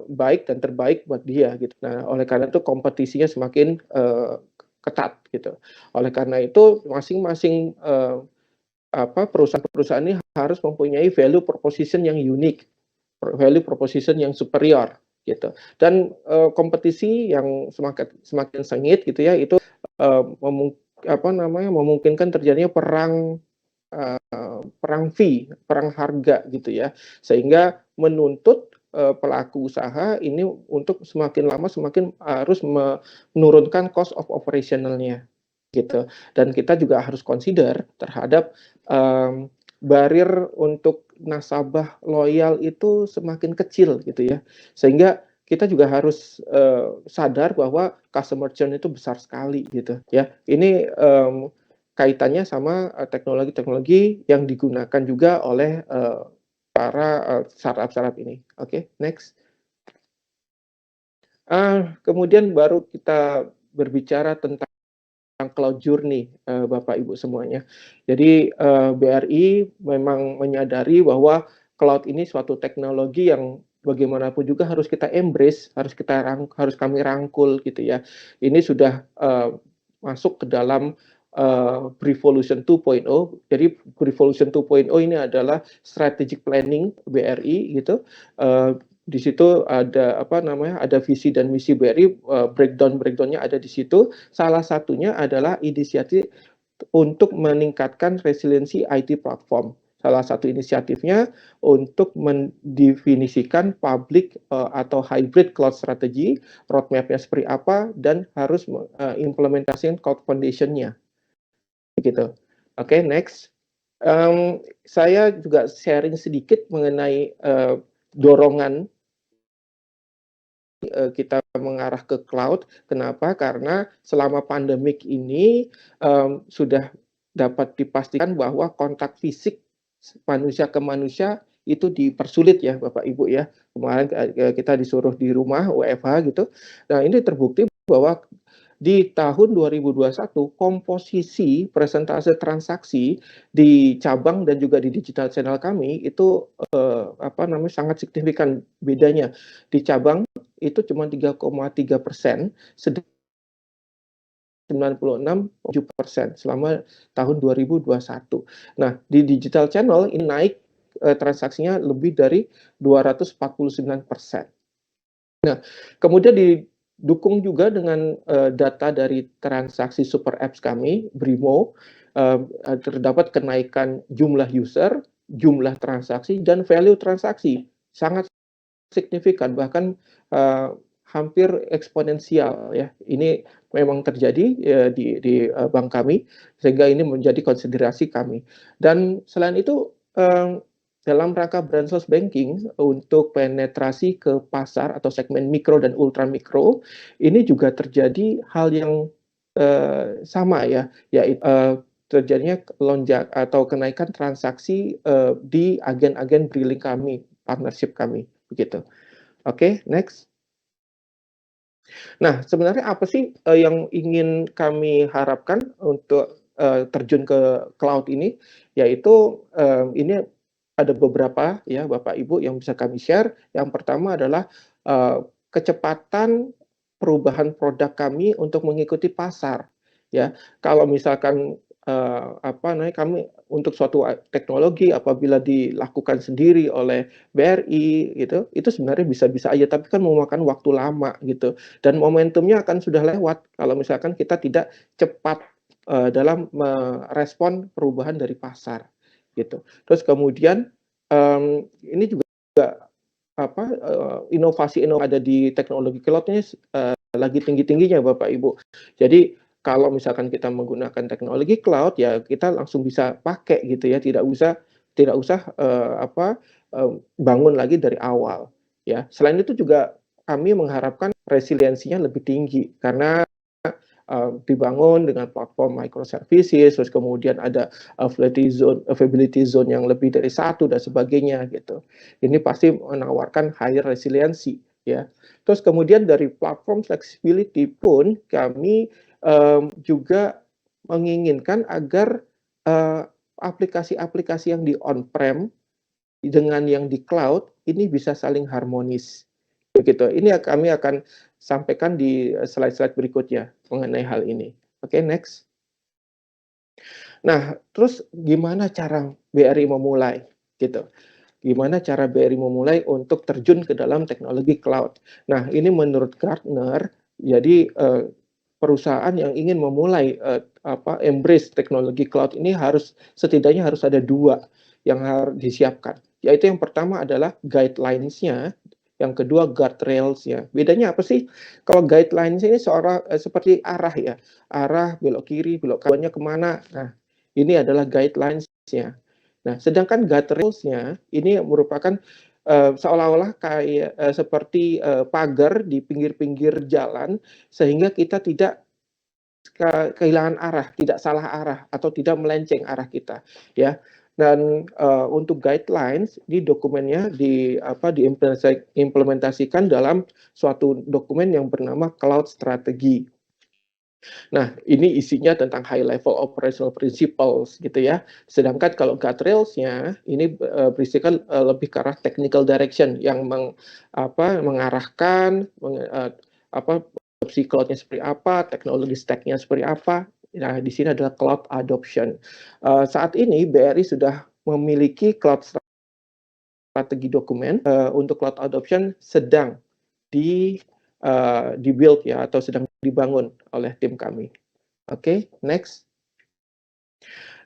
baik dan terbaik buat dia gitu. Nah, oleh karena itu kompetisinya semakin ketat gitu. Oleh karena itu masing-masing perusahaan-perusahaan ini harus mempunyai value proposition yang unik, value proposition yang superior gitu. Dan kompetisi yang semakin sengit gitu ya, itu memungkinkan terjadinya perang fee, perang harga gitu ya, sehingga menuntut pelaku usaha ini untuk semakin lama semakin harus menurunkan cost of operationalnya gitu. Dan kita juga harus consider terhadap barrier untuk nasabah loyal itu semakin kecil gitu ya, sehingga kita juga harus sadar bahwa customer churn itu besar sekali gitu ya. Ini kaitannya sama teknologi-teknologi yang digunakan juga oleh para startup-startup ini. Oke, next. Kemudian baru kita berbicara tentang cloud journey, Bapak Ibu semuanya. Jadi BRI memang menyadari bahwa cloud ini suatu teknologi yang bagaimanapun juga harus kita embrace, harus kami rangkul gitu ya. Ini sudah masuk ke dalam Revolution 2.0. Jadi Revolution 2.0 ini adalah strategic planning BRI gitu. Di situ ada ada visi dan misi BRI, breakdownnya ada di situ. Salah satunya adalah inisiatif untuk meningkatkan resiliensi IT platform. Salah satu inisiatifnya untuk mendefinisikan public atau hybrid cloud strategy, roadmap-nya seperti apa, dan harus implementasikan cloud foundation-nya. Gitu. Oke, next. Saya juga sharing sedikit mengenai dorongan kita mengarah ke cloud. Kenapa? Karena selama pandemik ini sudah dapat dipastikan bahwa kontak fisik manusia ke manusia itu dipersulit ya Bapak Ibu ya. Kemarin kita disuruh di rumah WFH gitu. Nah, ini terbukti bahwa di tahun 2021 komposisi persentase transaksi di cabang dan juga di digital channel kami itu sangat signifikan bedanya. Di cabang itu cuma 3,3%, sedangkan 96,7% selama tahun 2021. Nah, di digital channel ini naik transaksinya lebih dari 249%. Nah, kemudian didukung juga dengan data dari transaksi super apps kami, Brimo, terdapat kenaikan jumlah user, jumlah transaksi, dan value transaksi. Sangat signifikan, bahkan hampir eksponensial ya. Ini memang terjadi di bank kami, sehingga ini menjadi konsiderasi kami. Dan selain itu, dalam rangka branchless banking untuk penetrasi ke pasar atau segmen mikro dan ultra mikro, ini juga terjadi hal yang sama ya, yaitu terjadinya lonjak atau kenaikan transaksi di agen-agen briling kami, partnership kami, begitu. Oke, next. Nah, sebenarnya apa sih yang ingin kami harapkan untuk terjun ke cloud ini? Yaitu ini ada beberapa ya Bapak Ibu yang bisa kami share. Yang pertama adalah kecepatan perubahan produk kami untuk mengikuti pasar. Ya, kalau misalkan kami untuk suatu teknologi apabila dilakukan sendiri oleh BRI gitu, itu sebenarnya bisa-bisa aja, tapi kan memakan waktu lama gitu, dan momentumnya akan sudah lewat kalau misalkan kita tidak cepat dalam merespon perubahan dari pasar gitu. Terus kemudian ini juga inovasi ada di teknologi cloud-nya lagi tinggi-tingginya Bapak Ibu. Jadi kalau misalkan kita menggunakan teknologi cloud ya kita langsung bisa pakai gitu ya, tidak usah bangun lagi dari awal ya. Selain itu juga kami mengharapkan resiliensinya lebih tinggi karena dibangun dengan platform microservices, terus kemudian ada availability zone yang lebih dari satu dan sebagainya gitu. Ini pasti menawarkan higher resiliency ya. Terus kemudian dari platform flexibility pun kami juga menginginkan agar aplikasi-aplikasi yang di on-prem dengan yang di cloud ini bisa saling harmonis. Begitu. Ini kami akan sampaikan di slide-slide berikutnya mengenai hal ini. Oke, next. Nah, terus gimana cara BRI memulai? Gitu. Gimana cara BRI memulai untuk terjun ke dalam teknologi cloud? Nah, ini menurut Gartner, jadi perusahaan yang ingin memulai embrace teknologi cloud ini setidaknya harus ada 2 yang harus disiapkan. Yaitu yang pertama adalah guidelines-nya, yang kedua guardrails-nya. Bedanya apa sih? Kalau guidelines ini seperti arah ya, arah belok kiri, belok kanannya kemana. Nah, ini adalah guidelines-nya. Nah, sedangkan guardrails-nya ini merupakan seolah-olah kayak seperti pagar di pinggir-pinggir jalan, sehingga kita tidak kehilangan arah, tidak salah arah atau tidak melenceng arah kita, ya. Dan untuk guidelines di dokumennya diimplementasikan dalam suatu dokumen yang bernama Cloud Strategy. Nah, ini isinya tentang high level operational principles gitu ya. Sedangkan kalau guardrails-nya ini berisikan lebih ke arah technical direction yang mengarahkan opsi cloud-nya seperti apa, teknologi stack-nya seperti apa. Nah, di sini adalah cloud adoption. Saat ini BRI sudah memiliki cloud strategi dokumen untuk cloud adoption sedang di-build ya, atau sedang dibangun oleh tim kami. Oke, next.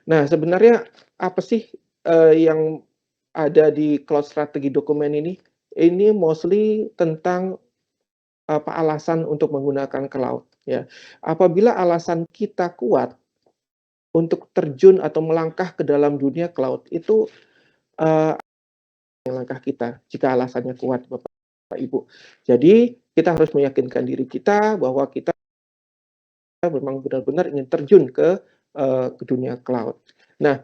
Nah, sebenarnya apa sih yang ada di cloud strategi dokumen ini? Ini mostly tentang alasan untuk menggunakan cloud. Ya, apabila alasan kita kuat untuk terjun atau melangkah ke dalam dunia cloud, itu langkah kita jika alasannya kuat, Bapak Ibu. Jadi kita harus meyakinkan diri kita bahwa kita memang benar-benar ingin terjun ke dunia cloud. Nah,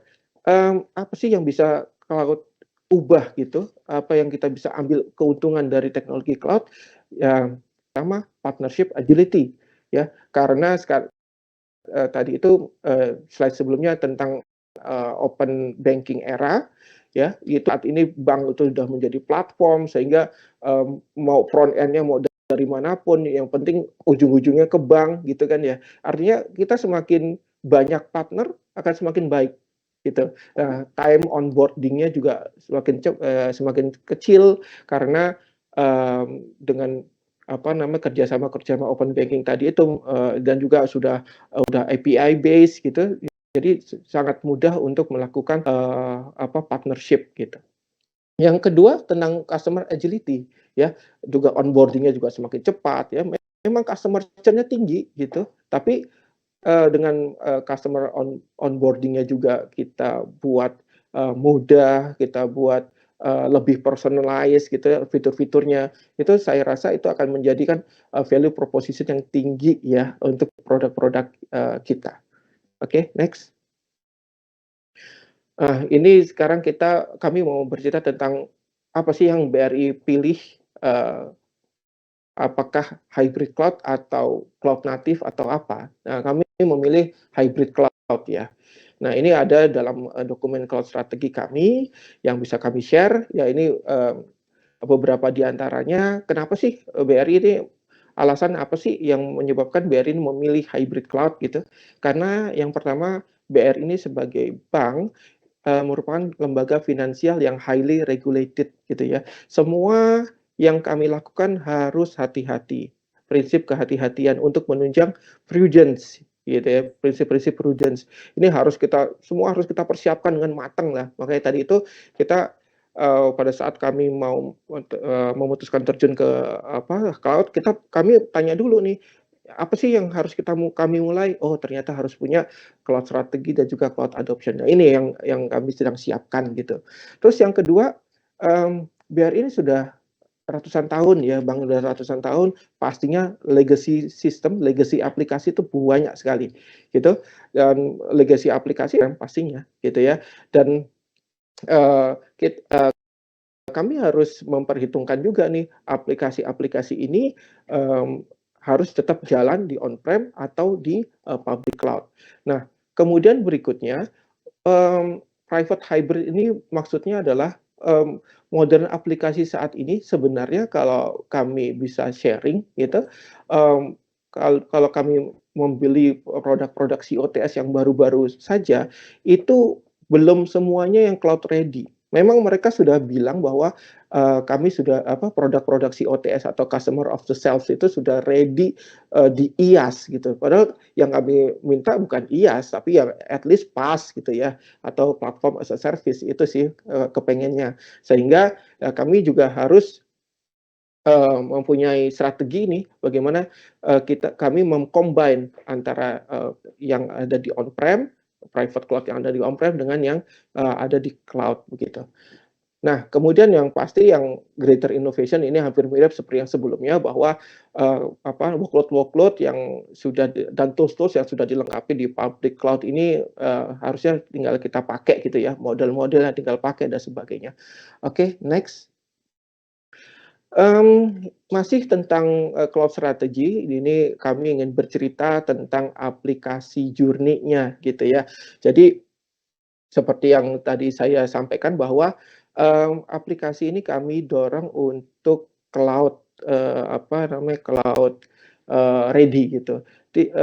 apa sih yang bisa cloud ubah gitu? Apa yang kita bisa ambil keuntungan dari teknologi cloud? Yang pertama, partnership agility, ya. Karena tadi itu slide sebelumnya tentang open banking era, ya. Saat ini bank itu sudah menjadi platform sehingga mau front end-nya mau dari manapun, yang penting ujung-ujungnya ke bank gitu kan ya. Artinya kita semakin banyak partner akan semakin baik gitu. Time onboarding-nya juga semakin kecil karena dengan kerjasama open banking tadi itu dan juga sudah API based gitu. Jadi sangat mudah untuk melakukan partnership gitu. Yang kedua tentang customer agility, ya, juga onboarding-nya juga semakin cepat, ya. Memang customer churn-nya tinggi gitu, tapi dengan customer onboarding-nya juga kita buat mudah, kita buat lebih personalized gitu ya, fitur-fiturnya. Itu saya rasa itu akan menjadikan value proposition yang tinggi ya untuk produk-produk kita. Oke, next. Ini sekarang kami mau bercerita tentang apa sih yang BRI pilih, apakah hybrid cloud atau cloud native atau apa. Nah, kami memilih hybrid cloud ya. Nah, ini ada dalam dokumen cloud strategi kami yang bisa kami share. Ya, ini beberapa di antaranya. Kenapa sih BRI ini, alasan apa sih yang menyebabkan BRI ini memilih hybrid cloud gitu? Karena yang pertama, BRI ini sebagai bank merupakan lembaga finansial yang highly regulated gitu ya. Semua yang kami lakukan harus hati-hati. Prinsip kehati-hatian untuk menunjang prudence gitu ya. Prinsip-prinsip prudence. Ini semua harus kita persiapkan dengan matang lah. Makanya tadi itu kita pada saat kami mau memutuskan terjun ke cloud, kami tanya dulu nih, apa sih yang harus kami mulai? Oh, ternyata harus punya cloud strategi dan juga cloud adoption. Nah, ini yang kami sedang siapkan gitu. Terus yang kedua, BRI ini sudah ratusan tahun ya, Bang, sudah ratusan tahun, pastinya legacy system, legacy aplikasi itu banyak sekali gitu. Dan legacy aplikasi kan pastinya gitu ya. Dan kami harus memperhitungkan juga nih aplikasi-aplikasi ini harus tetap jalan di on-prem atau di public cloud. Nah, kemudian berikutnya, private hybrid ini maksudnya adalah modern aplikasi saat ini sebenarnya kalau kami bisa sharing gitu, kalau kami membeli produk-produk COTS yang baru-baru saja, itu belum semuanya yang cloud ready memang mereka sudah bilang bahwa kami sudah produk-produk COTS atau Customer of the Shelf itu sudah ready di IaaS gitu. Padahal yang kami minta bukan IaaS tapi ya at least PaaS gitu ya, atau platform as a service itu sih kepengennya. Sehingga kami juga harus mempunyai strategi nih bagaimana kami meng-combine antara yang ada di on-prem, private cloud yang ada di on-prem dengan yang ada di cloud begitu. Nah, kemudian yang pasti yang greater innovation ini hampir mirip seperti yang sebelumnya bahwa workload-workload yang sudah dan tools-tools yang sudah dilengkapi di public cloud ini harusnya tinggal kita pakai gitu ya, model-modelnya tinggal pakai dan sebagainya. Oke, next. Masih tentang cloud strategy, ini kami ingin bercerita tentang aplikasi journey-nya gitu ya. Jadi seperti yang tadi saya sampaikan bahwa aplikasi ini kami dorong untuk cloud cloud ready gitu.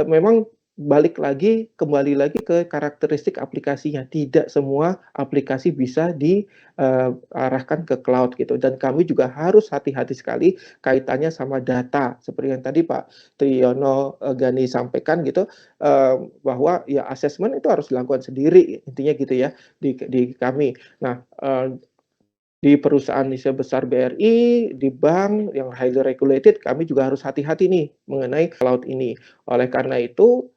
Memang kembali lagi ke karakteristik aplikasinya. Tidak semua aplikasi bisa diarahkan ke cloud gitu. Dan kami juga harus hati-hati sekali kaitannya sama data. Seperti yang tadi Pak Triyono Gani sampaikan gitu, bahwa ya assessment itu harus dilakukan sendiri intinya gitu ya di kami. Nah, di perusahaan besar BRI, di bank yang highly regulated, kami juga harus hati-hati nih mengenai cloud ini. Oleh karena itu,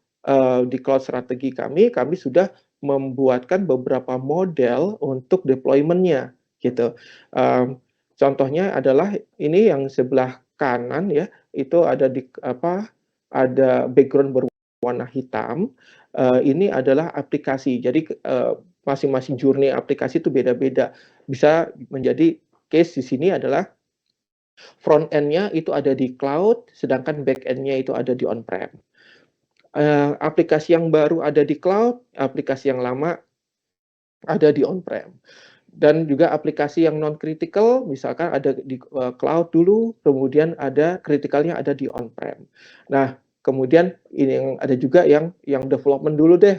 di cloud strategi kami sudah membuatkan beberapa model untuk deployment-nya gitu. Contohnya adalah ini yang sebelah kanan ya, itu ada ada background berwarna hitam. Ini adalah aplikasi. Jadi masing-masing journey aplikasi itu beda-beda. Bisa menjadi case di sini adalah front end-nya itu ada di cloud, sedangkan back end-nya itu ada di on-prem. Aplikasi yang baru ada di cloud, aplikasi yang lama ada di on-prem. Dan juga aplikasi yang non-critical, misalkan ada di cloud dulu, kemudian ada critical-nya ada di on-prem. Nah, kemudian ini yang ada juga yang development dulu deh,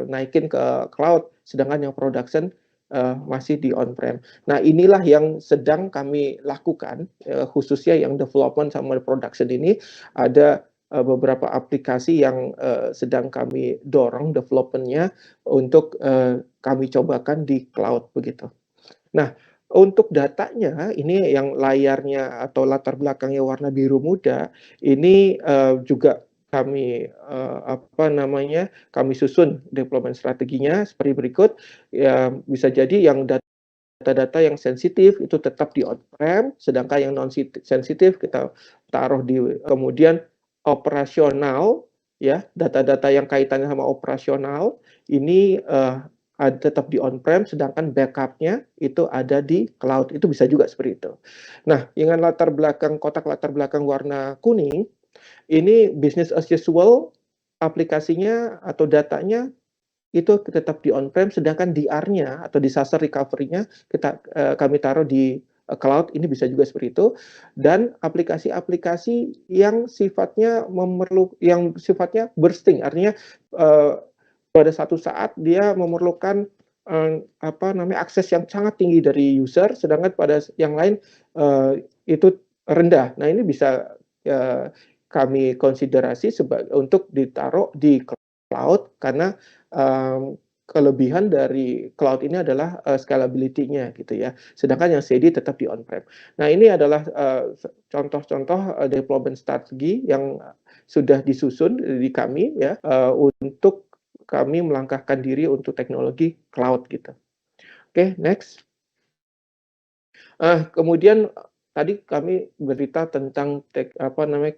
naikin ke cloud, sedangkan yang production masih di on-prem. Nah, inilah yang sedang kami lakukan, khususnya yang development sama production ini, ada beberapa aplikasi yang sedang kami dorong development-nya untuk kami cobakan di cloud begitu. Nah, untuk datanya ini yang layarnya atau latar belakangnya warna biru muda, ini juga kami kami susun deployment strateginya seperti berikut. Ya, bisa jadi yang data-data yang sensitif itu tetap di on-prem, sedangkan yang non-sensitif kita taruh di kemudian operasional ya, data-data yang kaitannya sama operasional ini tetap di on-prem, sedangkan backup-nya itu ada di cloud. Itu bisa juga seperti itu. Nah, dengan kotak latar belakang warna kuning, ini business as usual, aplikasinya atau datanya itu tetap di on-prem, sedangkan DR-nya atau disaster recovery-nya kami taruh di cloud. Ini bisa juga seperti itu. Dan aplikasi-aplikasi yang sifatnya bursting, artinya pada satu saat dia memerlukan akses yang sangat tinggi dari user, sedangkan pada yang lain itu rendah. Nah, ini bisa kami konsiderasi untuk ditaruh di cloud karena kelebihan dari cloud ini adalah scalability-nya gitu ya. Sedangkan yang steady tetap di on-prem. Nah, ini adalah contoh-contoh deployment strategi yang sudah disusun di kami ya untuk kami melangkahkan diri untuk teknologi cloud gitu. Oke, next. Kemudian tadi kami bercerita tentang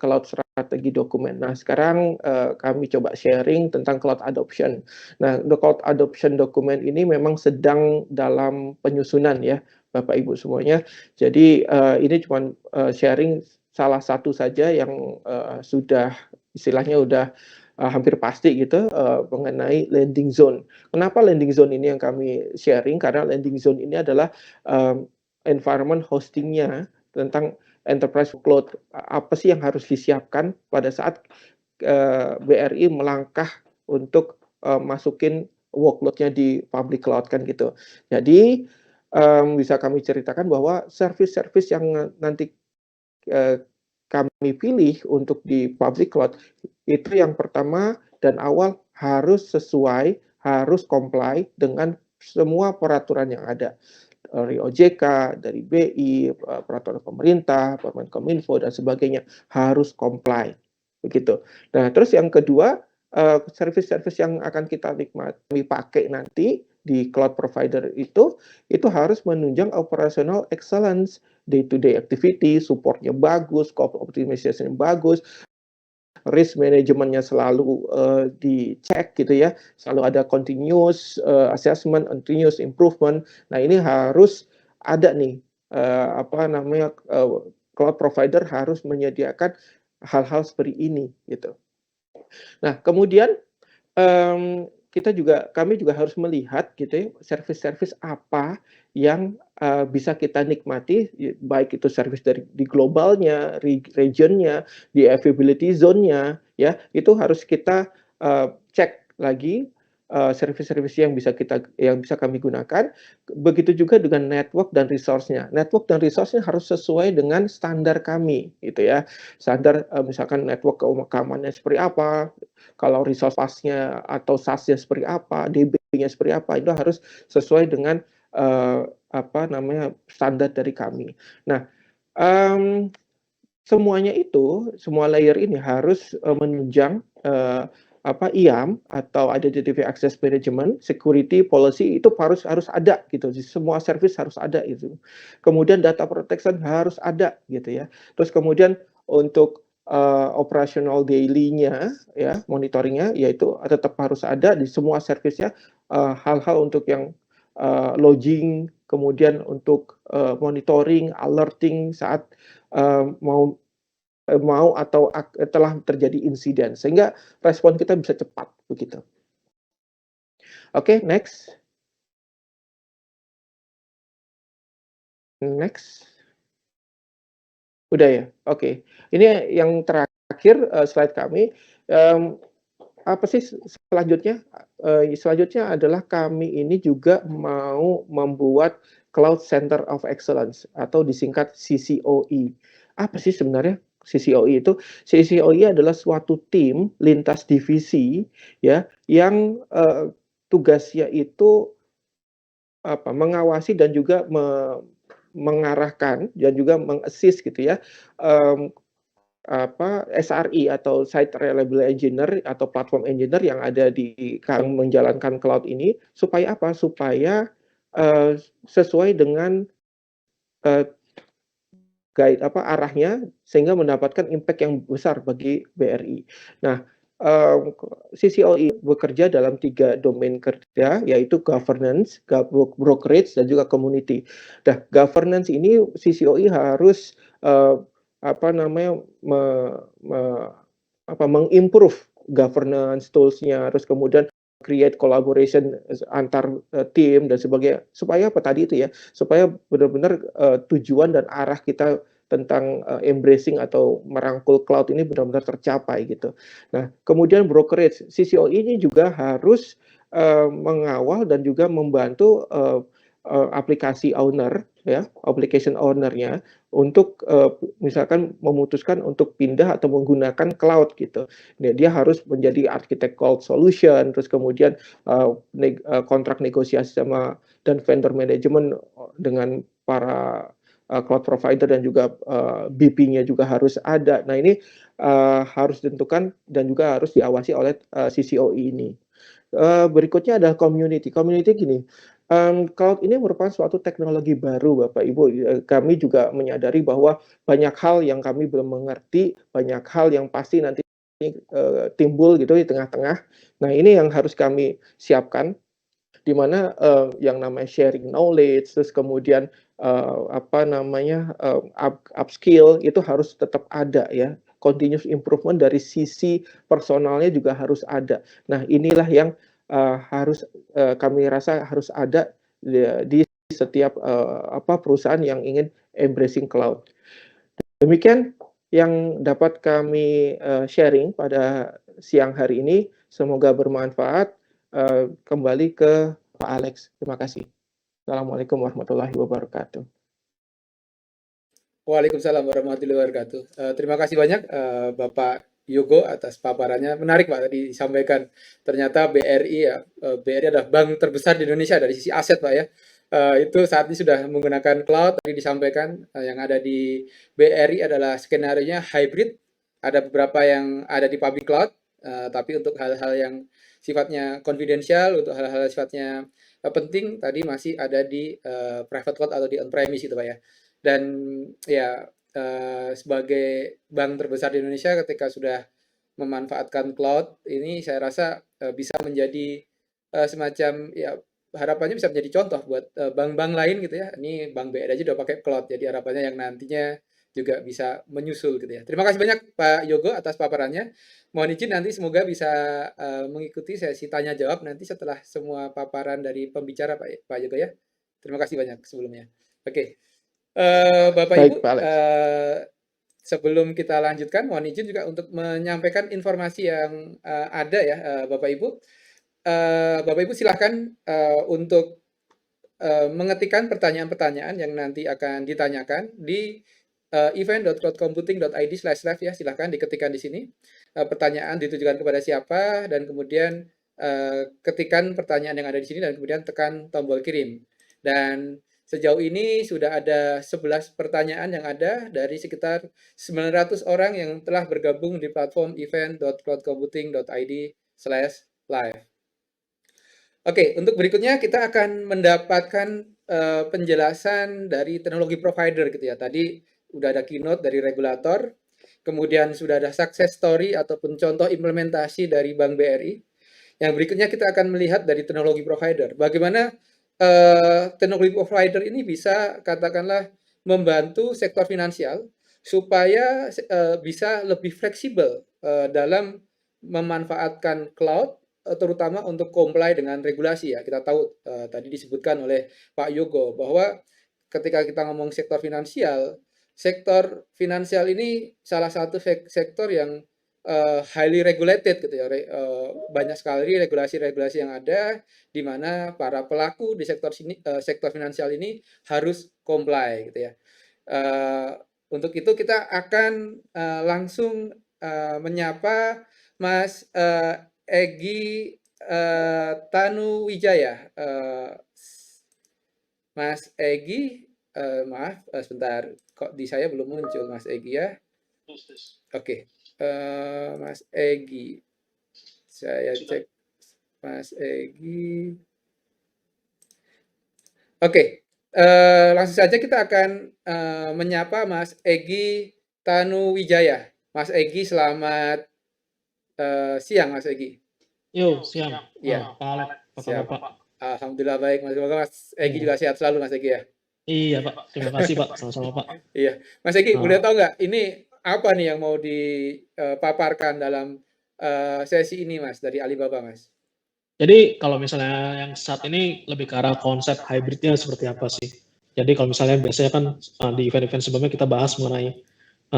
cloud strategi dokumen. Nah, sekarang kami coba sharing tentang cloud adoption. Nah, the cloud adoption dokumen ini memang sedang dalam penyusunan ya, Bapak Ibu semuanya. Jadi ini cuma sharing salah satu saja yang sudah istilahnya udah hampir pasti gitu mengenai landing zone. Kenapa landing zone ini yang kami sharing? Karena landing zone ini adalah environment hostingnya tentang enterprise workload. Apa sih yang harus disiapkan pada saat BRI melangkah untuk masukin workload-nya di public cloud kan gitu. Jadi bisa kami ceritakan bahwa service-service yang nanti kami pilih untuk di public cloud itu yang pertama dan awal harus sesuai, harus comply dengan semua peraturan yang ada dari OJK, dari BI, peraturan pemerintah, Kominfo dan sebagainya harus comply begitu. Nah, terus yang kedua, service-service yang akan kita nikmati pakai nanti di cloud provider itu harus menunjang operational excellence, day-to-day activity, supportnya bagus, cost optimization bagus, risk manajemennya selalu dicek gitu ya, selalu ada continuous assessment, continuous improvement. Nah ini harus ada nih cloud provider harus menyediakan hal-hal seperti ini gitu. Nah kemudian kami juga harus melihat gitu ya, service-service apa yang bisa kita nikmati, baik itu service di globalnya, regionnya, di availability zone-nya, ya itu harus kita cek lagi service-service yang bisa kami gunakan. Begitu juga dengan network dan resource-nya. Network dan resource-nya harus sesuai dengan standar kami, gitu ya. Standar misalkan network keamanannya seperti apa, kalau resource pass-nya atau SAS-nya seperti apa, DB-nya seperti apa, itu harus sesuai dengan standar dari kami. Nah, semuanya itu, semua layer ini harus menunjang IAM atau Identity Access Management, security policy itu harus ada gitu. Semua service harus ada itu. Kemudian data protection harus ada gitu ya. Terus kemudian untuk operational daily-nya ya, monitoringnya yaitu tetap harus ada di semua service-nya, hal-hal untuk yang logging, kemudian untuk monitoring, alerting saat mau atau telah terjadi insiden sehingga respon kita bisa cepat begitu. Oke, next. Udah ya. Oke. Ini yang terakhir slide kami. Apa sih selanjutnya? Selanjutnya adalah kami ini juga mau membuat Cloud Center of Excellence atau disingkat CCOE. Apa sih sebenarnya CCOE itu? CCOE adalah suatu tim lintas divisi ya yang tugasnya itu mengawasi dan juga mengarahkan dan juga mengassist gitu ya SRE atau Site Reliable Engineer atau Platform Engineer yang ada di menjalankan cloud ini supaya apa? Supaya sesuai dengan guide arahnya sehingga mendapatkan impact yang besar bagi BRI. Nah, CCOE bekerja dalam 3 domain kerja yaitu governance, brokerage dan juga community. Nah, governance ini CCOE harus mengimprove governance tools-nya, terus kemudian create collaboration antar tim dan sebagainya supaya apa tadi itu ya, supaya benar-benar tujuan dan arah kita tentang embracing atau merangkul cloud ini benar-benar tercapai gitu. Nah, kemudian brokerage CCOE ini juga harus mengawal dan juga membantu aplikasi owner ya, application owner-nya untuk misalkan memutuskan untuk pindah atau menggunakan cloud gitu. Dia harus menjadi arsitek cloud solution, terus kemudian kontrak negosiasi sama dan vendor management dengan para cloud provider dan juga BP-nya juga harus ada. Nah ini harus ditentukan dan juga harus diawasi oleh CCOE ini. Berikutnya adalah community. Community gini, cloud ini merupakan suatu teknologi baru, Bapak Ibu. Kami juga menyadari bahwa banyak hal yang kami belum mengerti, banyak hal yang pasti nanti timbul gitu di tengah-tengah. Nah, ini yang harus kami siapkan, di mana yang namanya sharing knowledge, terus kemudian upskill itu harus tetap ada ya. Continuous improvement dari sisi personalnya juga harus ada. Nah, inilah yang harus kami rasa harus ada di setiap perusahaan yang ingin embracing cloud. Demikian yang dapat kami sharing pada siang hari ini. Semoga bermanfaat. Kembali ke Pak Alex. Terima kasih. Assalamualaikum warahmatullahi wabarakatuh. Waalaikumsalam warahmatullahi wabarakatuh. Terima kasih banyak Bapak Yogo atas paparannya. Menarik Pak tadi disampaikan. Ternyata BRI ya, BRI adalah bank terbesar di Indonesia dari sisi aset Pak ya. Itu saat ini sudah menggunakan cloud. Tadi disampaikan yang ada di BRI adalah skenario-nya hybrid. Ada beberapa yang ada di public cloud, tapi untuk hal-hal yang sifatnya confidential, untuk hal-hal sifatnya penting tadi masih ada di private cloud atau di on-premise itu Pak ya. Dan ya sebagai bank terbesar di Indonesia ketika sudah memanfaatkan cloud ini saya rasa bisa menjadi semacam ya harapannya bisa menjadi contoh buat bank-bank lain gitu ya. Ini Bank BRI aja udah pakai cloud, jadi harapannya yang nantinya juga bisa menyusul gitu ya. Terima kasih banyak Pak Yogo atas paparannya. Mohon izin nanti semoga bisa mengikuti sesi tanya jawab nanti setelah semua paparan dari pembicara Pak Yogo ya. Terima kasih banyak sebelumnya. Oke. Bapak Baik, Ibu, Pak Alex. sebelum kita lanjutkan, mohon izin juga untuk menyampaikan informasi yang ada ya, Bapak Ibu. Bapak Ibu silahkan untuk mengetikkan pertanyaan-pertanyaan yang nanti akan ditanyakan di event.cloudcomputing.id/live ya, silahkan diketikkan di sini. Pertanyaan ditujukan kepada siapa dan kemudian ketikkan pertanyaan yang ada di sini dan kemudian tekan tombol kirim. Dan sejauh ini sudah ada 11 pertanyaan yang ada dari sekitar 900 orang yang telah bergabung di platform event.cloudcomputing.id/live. Oke, untuk berikutnya kita akan mendapatkan penjelasan dari teknologi provider gitu ya. Tadi udah ada keynote dari regulator, kemudian sudah ada success story ataupun contoh implementasi dari Bank BRI. Yang berikutnya kita akan melihat dari teknologi provider. Bagaimana teknologi provider ini bisa katakanlah membantu sektor finansial supaya bisa lebih fleksibel dalam memanfaatkan cloud terutama untuk comply dengan regulasi ya. Kita tahu tadi disebutkan oleh Pak Yogo bahwa ketika kita ngomong sektor finansial ini salah satu sektor yang highly regulated gitu ya. Banyak sekali regulasi-regulasi yang ada di mana para pelaku di sektor finansial ini harus comply gitu ya. Untuk itu kita akan langsung menyapa Mas Egy Tanuwijaya. Mas Egy, maaf sebentar, kok di saya belum muncul Mas Egy ya. Oke, Mas Egy, saya cek Mas Egy. Oke, langsung saja kita akan menyapa Mas Egy Tanuwijaya. Mas Egy, selamat siang Mas Egy. Yo, siang. Iya. Pak Alex, Bapak-Bapak. Alhamdulillah baik, semoga Mas Egy juga sehat selalu Mas Egy ya. Iya Pak, terima kasih Pak, sama-sama Pak. Iya, Mas Egy, boleh tahu nggak ini apa nih yang mau dipaparkan dalam sesi ini Mas dari Alibaba Mas? Jadi kalau misalnya yang saat ini lebih ke arah konsep hybridnya seperti apa sih? Jadi kalau misalnya biasanya kan di event-event sebelumnya kita bahas mengenai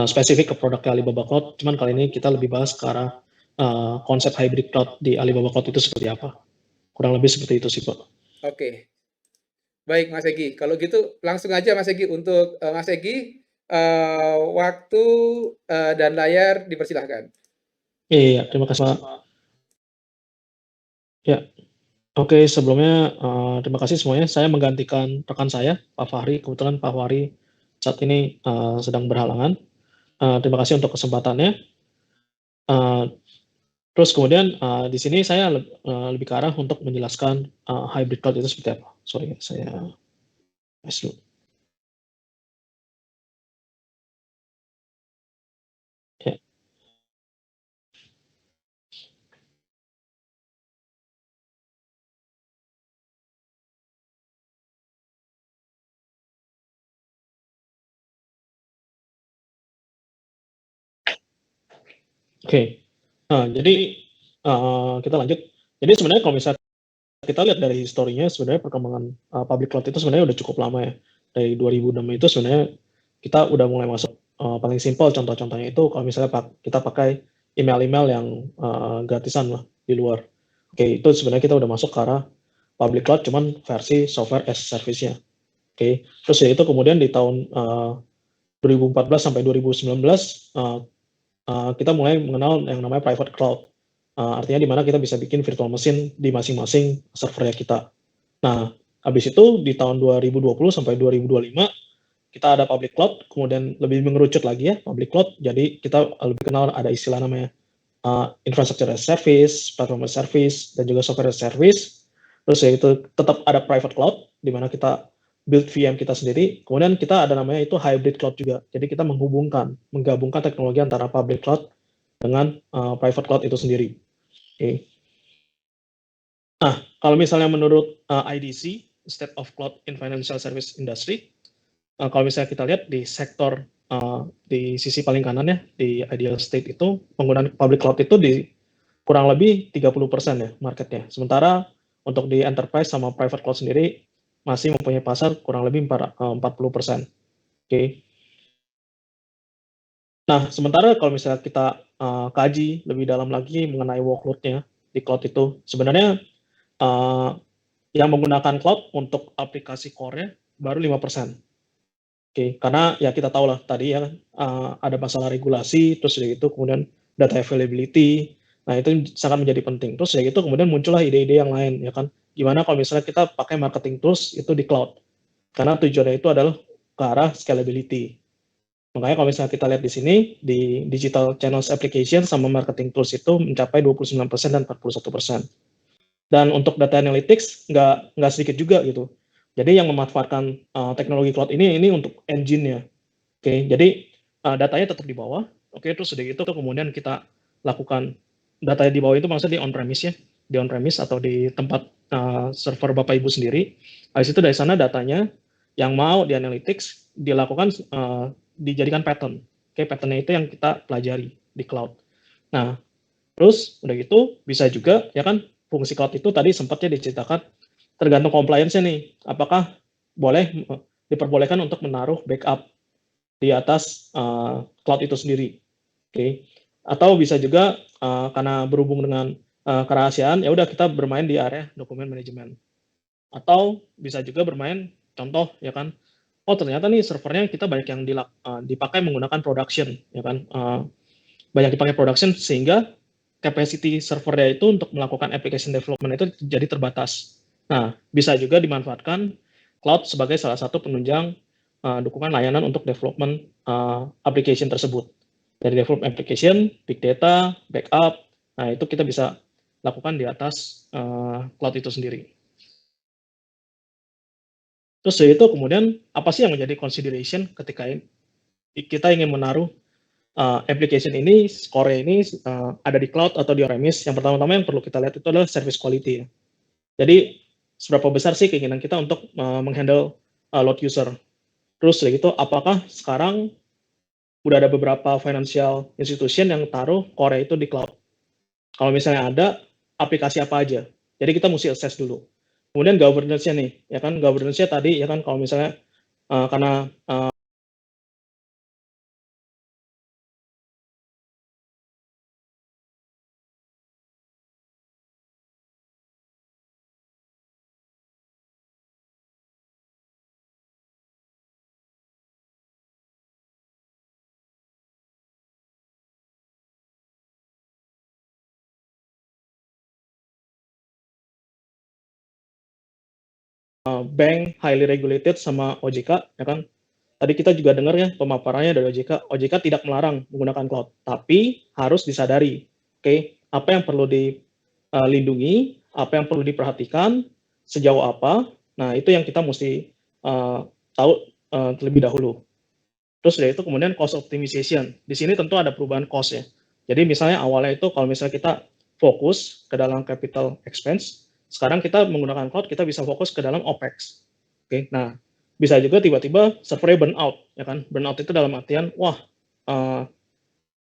spesifik ke produk Alibaba Cloud, cuman kali ini kita lebih bahas ke arah konsep hybrid cloud di Alibaba Cloud itu seperti apa? Kurang lebih seperti itu sih Pak. Oke. Baik Mas Egy, kalau gitu langsung aja Mas Egy untuk Mas Egy waktu dan layar dipersilahkan. Iya, terima kasih Pak. Ya, oke sebelumnya terima kasih semuanya. Saya menggantikan rekan saya, Pak Fahri. Kebetulan Pak Fahri saat ini sedang berhalangan. Terima kasih untuk kesempatannya. Terus kemudian di sini saya lebih ke arah untuk menjelaskan hybrid cloud itu seperti apa. Sorry, saya dulu. Ya. Oke. Jadi kita lanjut. Jadi sebenarnya kalau misalnya kita lihat dari historinya, sebenarnya perkembangan public cloud itu sebenarnya udah cukup lama ya. Dari 2006 itu sebenarnya kita udah mulai masuk. Paling simpel contoh-contohnya itu kalau misalnya kita pakai email-email yang gratisan lah di luar. Oke, itu sebenarnya kita udah masuk ke arah public cloud cuman versi software as a service-nya. Oke, terus ya itu kemudian di tahun 2014 sampai 2019 kita mulai mengenal yang namanya private cloud. Artinya di mana kita bisa bikin virtual machine di masing-masing servernya kita. Nah, habis itu di tahun 2020 sampai 2025 kita ada public cloud, kemudian lebih mengerucut lagi ya public cloud. Jadi kita lebih kenal ada istilah namanya infrastructure as service, platform as service, dan juga software as service. Terus ya itu tetap ada private cloud, di mana kita build VM kita sendiri. Kemudian kita ada namanya itu hybrid cloud juga. Jadi kita menggabungkan teknologi antara public cloud dengan private cloud itu sendiri. Oke. Nah, kalau misalnya menurut IDC, State of Cloud in Financial Service Industry, kalau misalnya kita lihat di sektor di sisi paling kanan ya, di ideal state itu penggunaan public cloud itu di kurang lebih 30% ya marketnya. Sementara untuk di enterprise sama private cloud sendiri masih mempunyai pasar kurang lebih 40%. Oke. Nah, sementara kalau misalnya kita kaji lebih dalam lagi mengenai workload-nya di cloud itu, sebenarnya yang menggunakan cloud untuk aplikasi core-nya baru 5%. Oke, karena ya kita tahu lah tadi ya ada masalah regulasi, terus ya gitu kemudian data availability. Nah, itu sangat menjadi penting. Terus ya gitu kemudian muncullah ide-ide yang lain ya kan. Gimana kalau misalnya kita pakai marketing tools itu di cloud? Karena tujuannya itu adalah ke arah scalability. Makanya kalau misalnya kita lihat di sini, di digital channels application sama marketing tools itu mencapai 29% dan 41%. Dan untuk data analytics nggak sedikit juga gitu. Jadi yang memanfaatkan teknologi cloud ini untuk engine-nya. Oke, jadi datanya tetap di bawah. Oke, terus sudah itu kemudian kita lakukan datanya di bawah itu maksudnya di on-premise ya, di on-premise atau di tempat server Bapak Ibu sendiri. Habis itu dari sana datanya yang mau di analytics dilakukan dijadikan pattern. Oke, pattern-nya itu yang kita pelajari di cloud. Nah, terus udah gitu bisa juga ya kan fungsi cloud itu tadi sempatnya diceritakan tergantung compliance-nya nih. Apakah boleh diperbolehkan untuk menaruh backup di atas cloud itu sendiri. Oke. Atau bisa juga karena berhubung dengan kerahasiaan, ya udah kita bermain di area dokumen manajemen. Atau bisa juga bermain contoh ya kan. Oh, ternyata nih servernya kita banyak yang dipakai menggunakan production ya kan. Banyak dipakai production sehingga capacity servernya itu untuk melakukan application development itu jadi terbatas. Nah, bisa juga dimanfaatkan cloud sebagai salah satu penunjang dukungan layanan untuk development application tersebut. Dari develop application, big data, backup, nah itu kita bisa lakukan di atas cloud itu sendiri. Terus dari itu kemudian apa sih yang menjadi consideration ketika kita ingin menaruh application ini, core ini ada di cloud atau di on-premise? Yang pertama-tama yang perlu kita lihat itu adalah service quality. Jadi seberapa besar sih keinginan kita untuk menghandle load user? Terus dari itu apakah sekarang udah ada beberapa financial institution yang taruh core itu di cloud? Kalau misalnya ada, aplikasi apa aja? Jadi kita mesti assess dulu. Kemudian governance-nya nih, ya kan governance-nya tadi ya kan kalau misalnya karena bank highly regulated sama OJK, ya kan? Tadi kita juga dengar ya pemaparannya dari OJK. OJK tidak melarang menggunakan cloud, tapi harus disadari, oke, apa yang perlu dilindungi, apa yang perlu diperhatikan, sejauh apa. Nah, itu yang kita mesti tahu terlebih dahulu. Terus dari itu kemudian cost optimization. Di sini tentu ada perubahan cost ya. Jadi misalnya awalnya itu kalau misalnya kita fokus ke dalam capital expense, sekarang kita menggunakan cloud, kita bisa fokus ke dalam OPEX. Oke, nah bisa juga tiba-tiba servernya burn out, ya kan? Burn out itu dalam artian, wah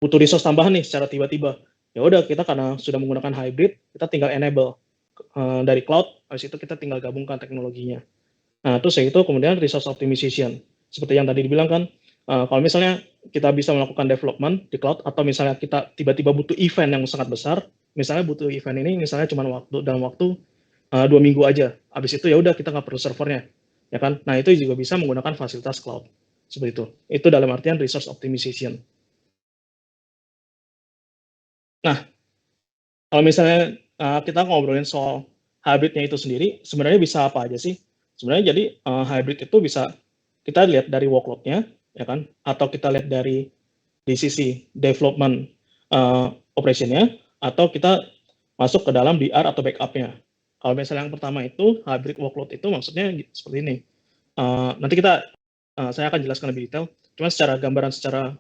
butuh resource tambahan nih secara tiba-tiba. Ya udah kita karena sudah menggunakan hybrid, kita tinggal enable dari cloud, habis itu kita tinggal gabungkan teknologinya. Nah terus ya itu kemudian resource optimization. Seperti yang tadi dibilang kan, kalau misalnya kita bisa melakukan development di cloud, atau misalnya kita tiba-tiba butuh event yang sangat besar, misalnya butuh event ini misalnya cuma dalam waktu 2 minggu aja. Habis itu ya udah kita nggak perlu servernya, ya kan? Nah, itu juga bisa menggunakan fasilitas cloud. Seperti itu. Itu dalam artian resource optimization. Nah, kalau misalnya kita ngobrolin soal hybridnya itu sendiri, sebenarnya bisa apa aja sih? Sebenarnya jadi hybrid itu bisa kita lihat dari workload-nya, ya kan? Atau kita lihat dari di sisi development operation-nya, atau kita masuk ke dalam DR atau backup-nya. Kalau misalnya yang pertama itu hybrid workload itu maksudnya seperti ini. Nanti saya akan jelaskan lebih detail. Cuma secara gambaran secara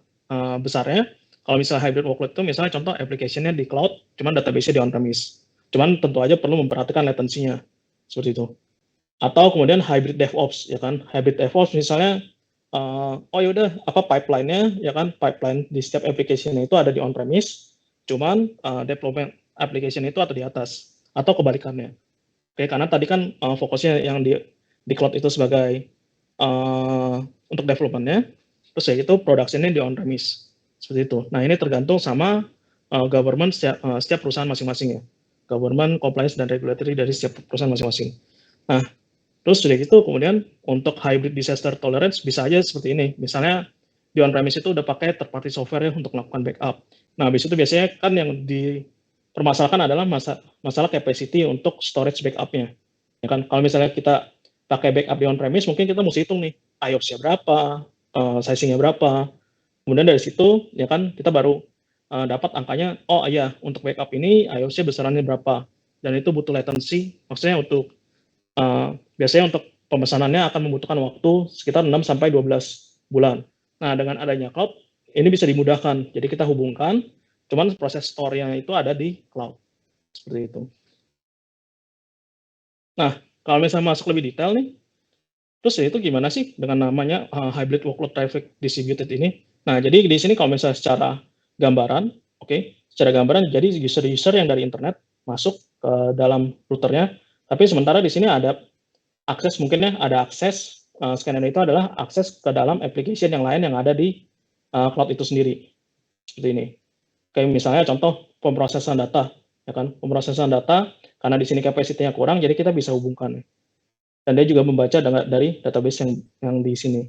besarnya, kalau misalnya hybrid workload itu misalnya contoh application-nya di cloud, cuman database-nya di on-premise. Cuman tentu aja perlu memperhatikan latency-nya, seperti itu. Atau kemudian hybrid DevOps, ya kan? Hybrid DevOps misalnya, oh yaudah, apa pipeline-nya, ya kan? Pipeline di setiap application-nya itu ada di on-premise, cuman development application itu atau di atas, atau kebalikannya. Oke, karena tadi kan fokusnya yang di cloud itu sebagai untuk development-nya, terus ya itu production-nya di on-premise. Seperti itu. Nah, ini tergantung sama government setiap perusahaan masing-masing ya. Government, compliance, dan regulatory dari setiap perusahaan masing-masing. Nah, terus sudah gitu kemudian untuk hybrid disaster tolerance bisa aja seperti ini. Misalnya di on-premise itu udah pakai third party software ya untuk melakukan backup. Nah, habis itu biasanya kan yang dipermasalahkan adalah masalah capacity untuk storage backup-nya. Ya kan, kalau misalnya kita pakai backup di on-premise, mungkin kita mesti hitung nih, IOPS-nya berapa, sizing-nya berapa. Kemudian dari situ, ya kan, kita baru dapat angkanya, oh iya, untuk backup ini IOPS-nya besarannya berapa. Dan itu butuh latency, maksudnya untuk biasanya untuk pemesanannya akan membutuhkan waktu sekitar 6-12 bulan. Nah, dengan adanya cloud, ini bisa dimudahkan. Jadi kita hubungkan, cuman proses store-nya itu ada di cloud. Seperti itu. Nah, kalau misalnya masuk lebih detail nih, terus ya itu gimana sih dengan namanya hybrid workload traffic distributed ini? Nah, jadi di sini kalau misalnya secara gambaran, secara gambaran jadi user-user yang dari internet masuk ke dalam routernya, tapi sementara di sini ada akses mungkinnya ada akses scanner itu adalah akses ke dalam application yang lain yang ada di cloud itu sendiri. Seperti ini. Kayak misalnya contoh pemrosesan data, ya kan? Pemrosesan data karena di sini capacity-nya kurang, jadi kita bisa hubungkan. Dan dia juga membaca dari database yang di sini.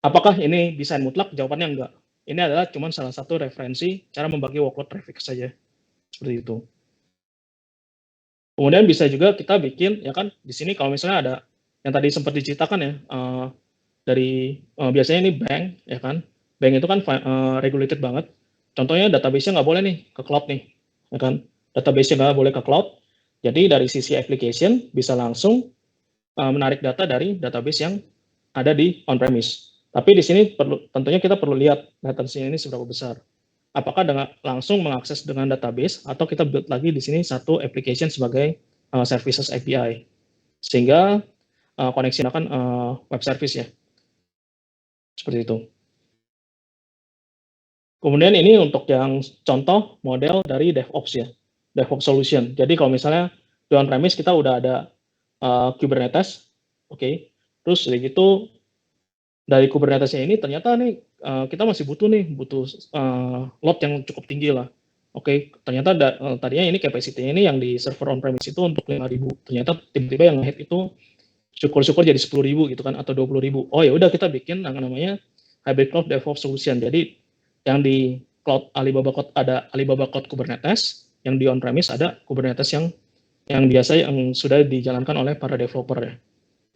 Apakah ini desain mutlak? Jawabannya enggak. Ini adalah cuma salah satu referensi cara membagi workload traffic saja. Seperti itu. Kemudian bisa juga kita bikin, ya kan, di sini kalau misalnya ada yang tadi sempat diceritakan ya, dari biasanya ini bank, ya kan, bank itu kan regulated banget. Contohnya database-nya nggak boleh nih ke cloud nih, ya kan, database-nya nggak boleh ke cloud. Jadi dari sisi application bisa langsung menarik data dari database yang ada di on-premise. Tapi di sini tentunya kita perlu lihat latency-nya ini seberapa besar. Apakah dengan langsung mengakses dengan database atau kita build lagi di sini satu application sebagai services API sehingga koneksi akan web service ya, seperti itu. Kemudian ini untuk yang contoh model dari DevOps ya, DevOps solution. Jadi kalau misalnya di on-premise kita udah ada Kubernetes, terus dari gitu dari Kubernetes-nya ini ternyata nih kita masih butuh load yang cukup tinggi lah. Ternyata tadinya ini capacity-nya ini yang di server on-premise itu untuk 5.000. Ternyata tiba-tiba yang head itu syukur-syukur jadi 10.000 gitu kan, atau 20.000. Oh ya udah kita bikin yang namanya hybrid cloud DevOps solution. Jadi yang di cloud Alibaba Cloud ada Alibaba Cloud Kubernetes, yang di on-premise ada Kubernetes yang biasa yang sudah dijalankan oleh para developer ya.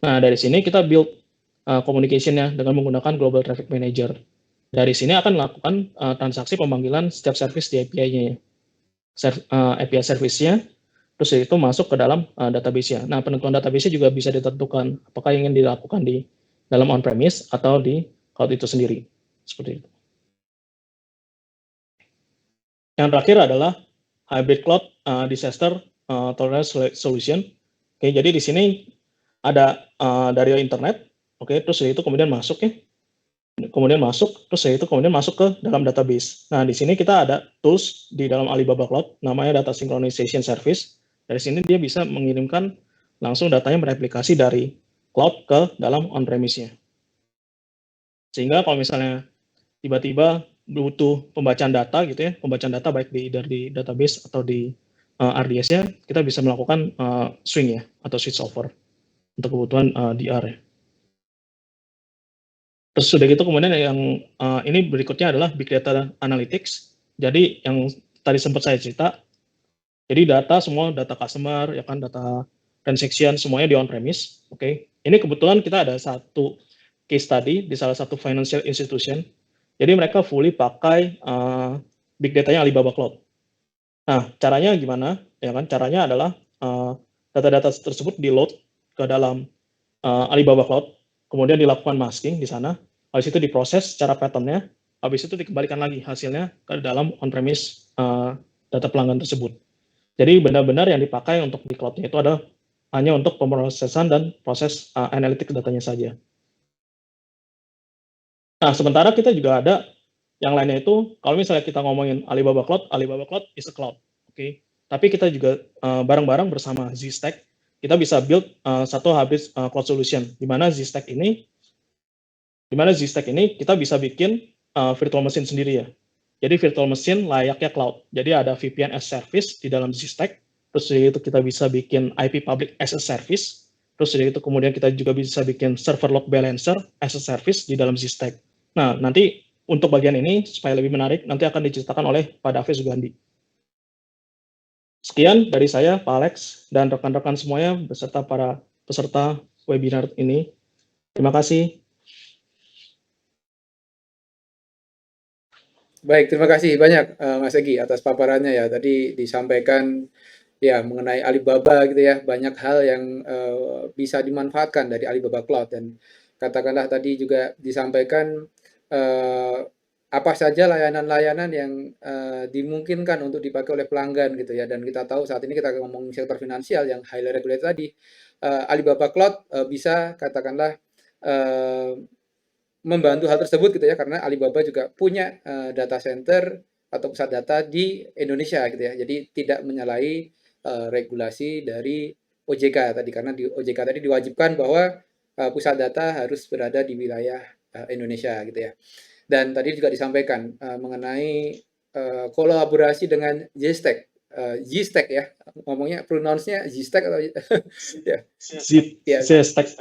Nah dari sini kita build communication-nya dengan menggunakan Global Traffic Manager. Dari sini akan melakukan transaksi pemanggilan setiap service di API-nya, API service-nya, terus itu masuk ke dalam database-nya. Nah, penentuan database-nya juga bisa ditentukan apakah ingin dilakukan di dalam on-premise atau di cloud itu sendiri. Seperti itu. Yang terakhir adalah hybrid cloud disaster tolerance solution. Jadi di sini ada dari internet, terus itu kemudian masuk ya, terus itu kemudian masuk ke dalam database. Nah di sini kita ada tools di dalam Alibaba Cloud, namanya Data Synchronization Service. Dari sini dia bisa mengirimkan langsung datanya mereplikasi dari cloud ke dalam on-premise-nya. Sehingga kalau misalnya tiba-tiba butuh pembacaan data gitu ya, pembacaan data baik di database atau di RDS-nya kita bisa melakukan swing ya, atau switch over untuk kebutuhan DR ya. Terus sudah gitu kemudian yang ini berikutnya adalah Big Data Analytics. Jadi yang tadi sempat saya cerita, jadi data semua, data customer, ya kan, data transaction, semuanya di on-premise. Oke. Ini kebetulan kita ada satu case study di salah satu financial institution. Jadi mereka fully pakai Big Data-nya Alibaba Cloud. Nah, caranya gimana? Ya kan, caranya adalah data-data tersebut di-load ke dalam Alibaba Cloud, kemudian dilakukan masking di sana, habis itu diproses secara pattern-nya, habis itu dikembalikan lagi hasilnya ke dalam on-premise data pelanggan tersebut. Jadi benar-benar yang dipakai untuk di cloud-nya itu adalah hanya untuk pemrosesan dan proses analitik datanya saja. Nah, sementara kita juga ada yang lainnya itu, kalau misalnya kita ngomongin Alibaba Cloud is a cloud, oke. Tapi kita juga bareng-barang bersama Zstack, kita bisa build satu hybrid cloud solution, di mana Zstack ini kita bisa bikin virtual machine sendiri ya. Jadi virtual machine layaknya cloud. Jadi ada VPN as service di dalam Zstack, terus dari itu kita bisa bikin IP public as a service, terus dari itu kemudian kita juga bisa bikin server load balancer as a service di dalam Zstack. Nah, nanti untuk bagian ini, supaya lebih menarik, nanti akan diceritakan oleh Pak David Sugandi. Sekian dari saya, Pak Alex, dan rekan-rekan semuanya, beserta para peserta webinar ini. Terima kasih. Baik, terima kasih banyak Mas Egi atas paparannya ya. Tadi disampaikan ya mengenai Alibaba gitu ya, banyak hal yang bisa dimanfaatkan dari Alibaba Cloud, dan katakanlah tadi juga disampaikan apa saja layanan-layanan yang dimungkinkan untuk dipakai oleh pelanggan gitu ya. Dan kita tahu saat ini kita ngomong sektor finansial yang highly regulated tadi, Alibaba Cloud bisa katakanlah membantu hal tersebut gitu ya, karena Alibaba juga punya data center atau pusat data di Indonesia gitu ya. Jadi tidak menyalahi regulasi dari OJK tadi, karena di OJK tadi diwajibkan bahwa pusat data harus berada di wilayah Indonesia gitu ya. Dan tadi juga disampaikan mengenai kolaborasi dengan Zstack, ya, ngomongnya pronounce-nya Zstack atau ya.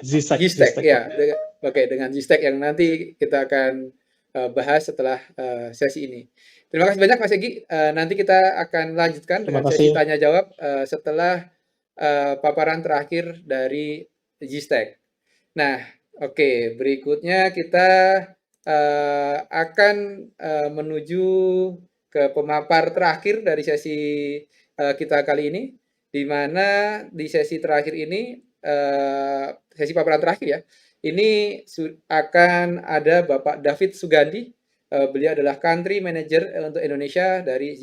Zstack ya. Oke, dengan Zstack yang nanti kita akan bahas setelah sesi ini. Terima kasih banyak Mas Egi. Nanti kita akan lanjutkan dengan sesi tanya jawab setelah paparan terakhir dari Zstack. Nah, oke, berikutnya kita akan menuju ke pemapar terakhir dari sesi kita kali ini, di mana di sesi terakhir ini, sesi paparan terakhir ya, ini akan ada Bapak David Sugandi. Beliau adalah Country Manager untuk Indonesia dari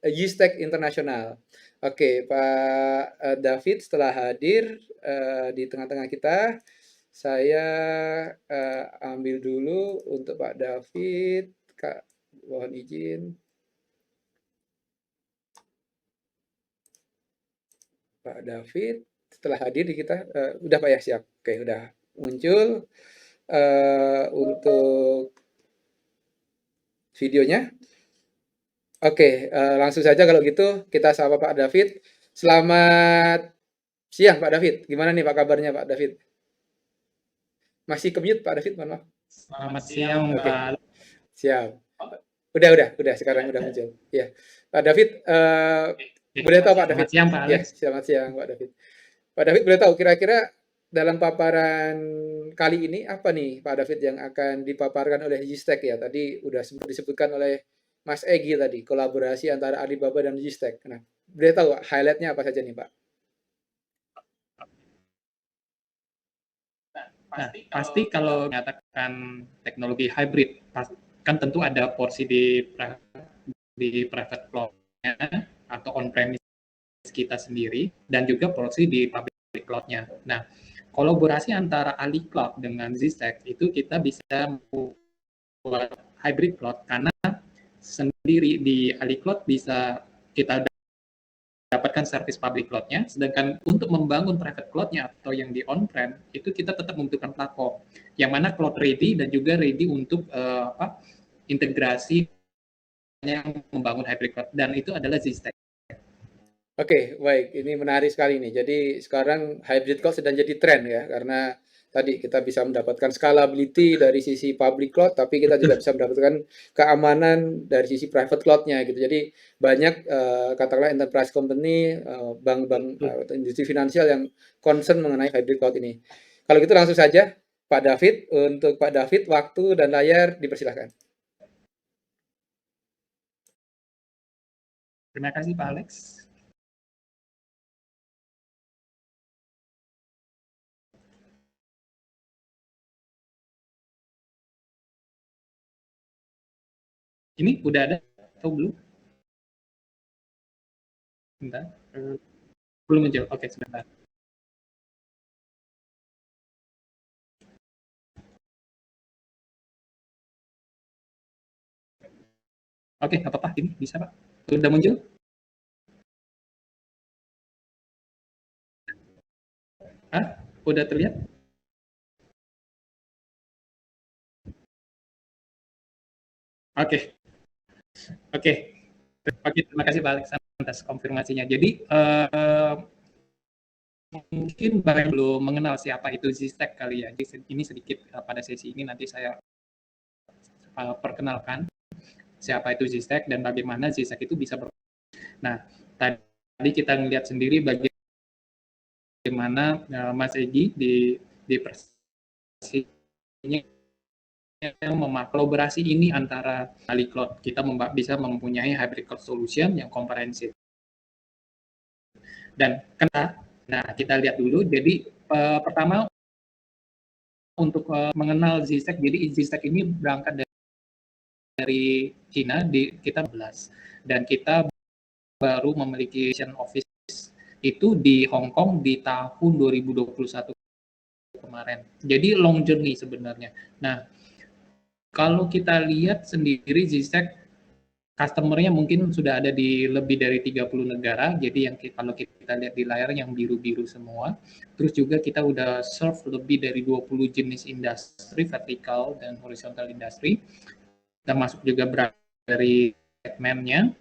Zstack International. Oke, Pak David setelah hadir di tengah-tengah kita, saya ambil dulu untuk Pak David. Kak, mohon izin. Pak David setelah hadir di kita, udah Pak ya, siap. Oke, udah muncul untuk videonya. Oke, langsung saja kalau gitu kita sapa Pak David. Selamat siang Pak David. Gimana nih Pak kabarnya Pak David? Masih ke-mute Pak David, mohon maaf. Selamat siang Pak. Siap. Udah sekarang udah muncul. Ya. Pak David, boleh tahu Pak David? Selamat siang Pak Alex. Ya, selamat siang Pak David. Pak David boleh tahu kira-kira dalam paparan kali ini apa nih Pak David yang akan dipaparkan oleh Zstack ya? Tadi udah disebutkan oleh Mas Egi tadi, kolaborasi antara Alibaba dan Zstack. Nah, boleh tahu highlight-nya apa saja nih Pak? Nah, pasti kalau menyatakan teknologi hybrid, kan tentu ada porsi di private cloud-nya atau on-premise kita sendiri, dan juga porsi di public cloud-nya. Nah, kolaborasi antara Ali Cloud dengan Zstack itu kita bisa membuat hybrid cloud, karena sendiri di Ali Cloud bisa kita dapatkan service public cloud-nya, sedangkan untuk membangun private cloud-nya atau yang di on-prem, itu kita tetap membutuhkan platform, yang mana cloud ready dan juga ready untuk integrasi yang membangun hybrid cloud, dan itu adalah Zstack. Oke, baik. Ini menarik sekali nih. Jadi sekarang hybrid cloud sedang jadi tren ya, karena tadi kita bisa mendapatkan scalability dari sisi public cloud, tapi kita juga bisa mendapatkan keamanan dari sisi private cloud-nya gitu. Jadi banyak katakanlah enterprise company, bank-bank atau industri finansial yang concern mengenai hybrid cloud ini. Kalau gitu langsung saja Pak David, untuk Pak David waktu dan layar dipersilahkan. Terima kasih Pak Alex. Ini udah ada atau belum? Bentar. Belum muncul. Oke, sebentar. Oke, nggak apa-apa. Ini bisa, Pak. Udah muncul? Hah? Udah terlihat? Oke. Oke. Oke, terima kasih Pak Alex atas konfirmasinya. Jadi, mungkin barang belum mengenal siapa itu Zstek kali ya. Jadi ini sedikit pada sesi ini nanti saya perkenalkan siapa itu Zstek dan bagaimana Zstek itu bisa Nah, tadi kita ngelihat sendiri bagaimana Mas Egi di presentasinya kolaborasi ini antara Ali Cloud. Kita bisa mempunyai hybrid cloud solution yang komprehensif. Dan nah kita lihat dulu. Jadi pertama untuk mengenal Zstek. Jadi Zstek ini berangkat dari Cina, kita 11 dan kita baru memiliki office itu di Hong Kong di tahun 2021 kemarin. Jadi long journey sebenarnya. Nah, kalau kita lihat sendiri Zstek customer-nya mungkin sudah ada di lebih dari 30 negara. Jadi yang kalau kita lihat di layar yang biru-biru semua. Terus juga kita udah serve lebih dari 20 jenis industri, vertikal dan horizontal industri. Termasuk juga dari segmennya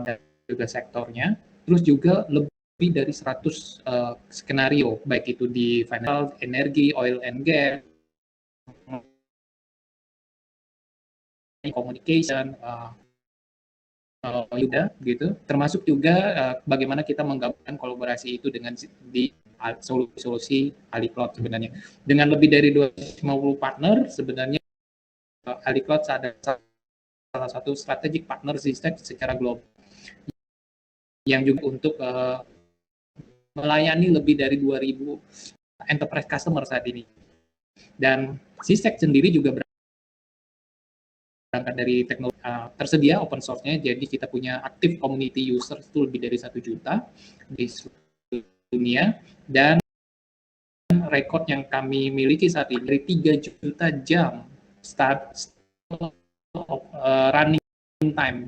dan juga sektornya. Terus juga lebih dari 100 skenario, baik itu di financial, energi, oil and gas, communication, gitu. Termasuk juga bagaimana kita menggabungkan kolaborasi itu dengan di solusi Ali Cloud sebenarnya. Dengan lebih dari 250 partner sebenarnya Ali Cloud ada salah satu strategic partner Zstek secara global yang juga untuk melayani lebih dari 2.000 enterprise customer saat ini. Dan Zstek sendiri juga berangkat dari teknologi tersedia open source-nya, jadi kita punya active community user itu lebih dari 1 juta di seluruh dunia, dan rekod yang kami miliki saat ini dari 3 juta jam running time.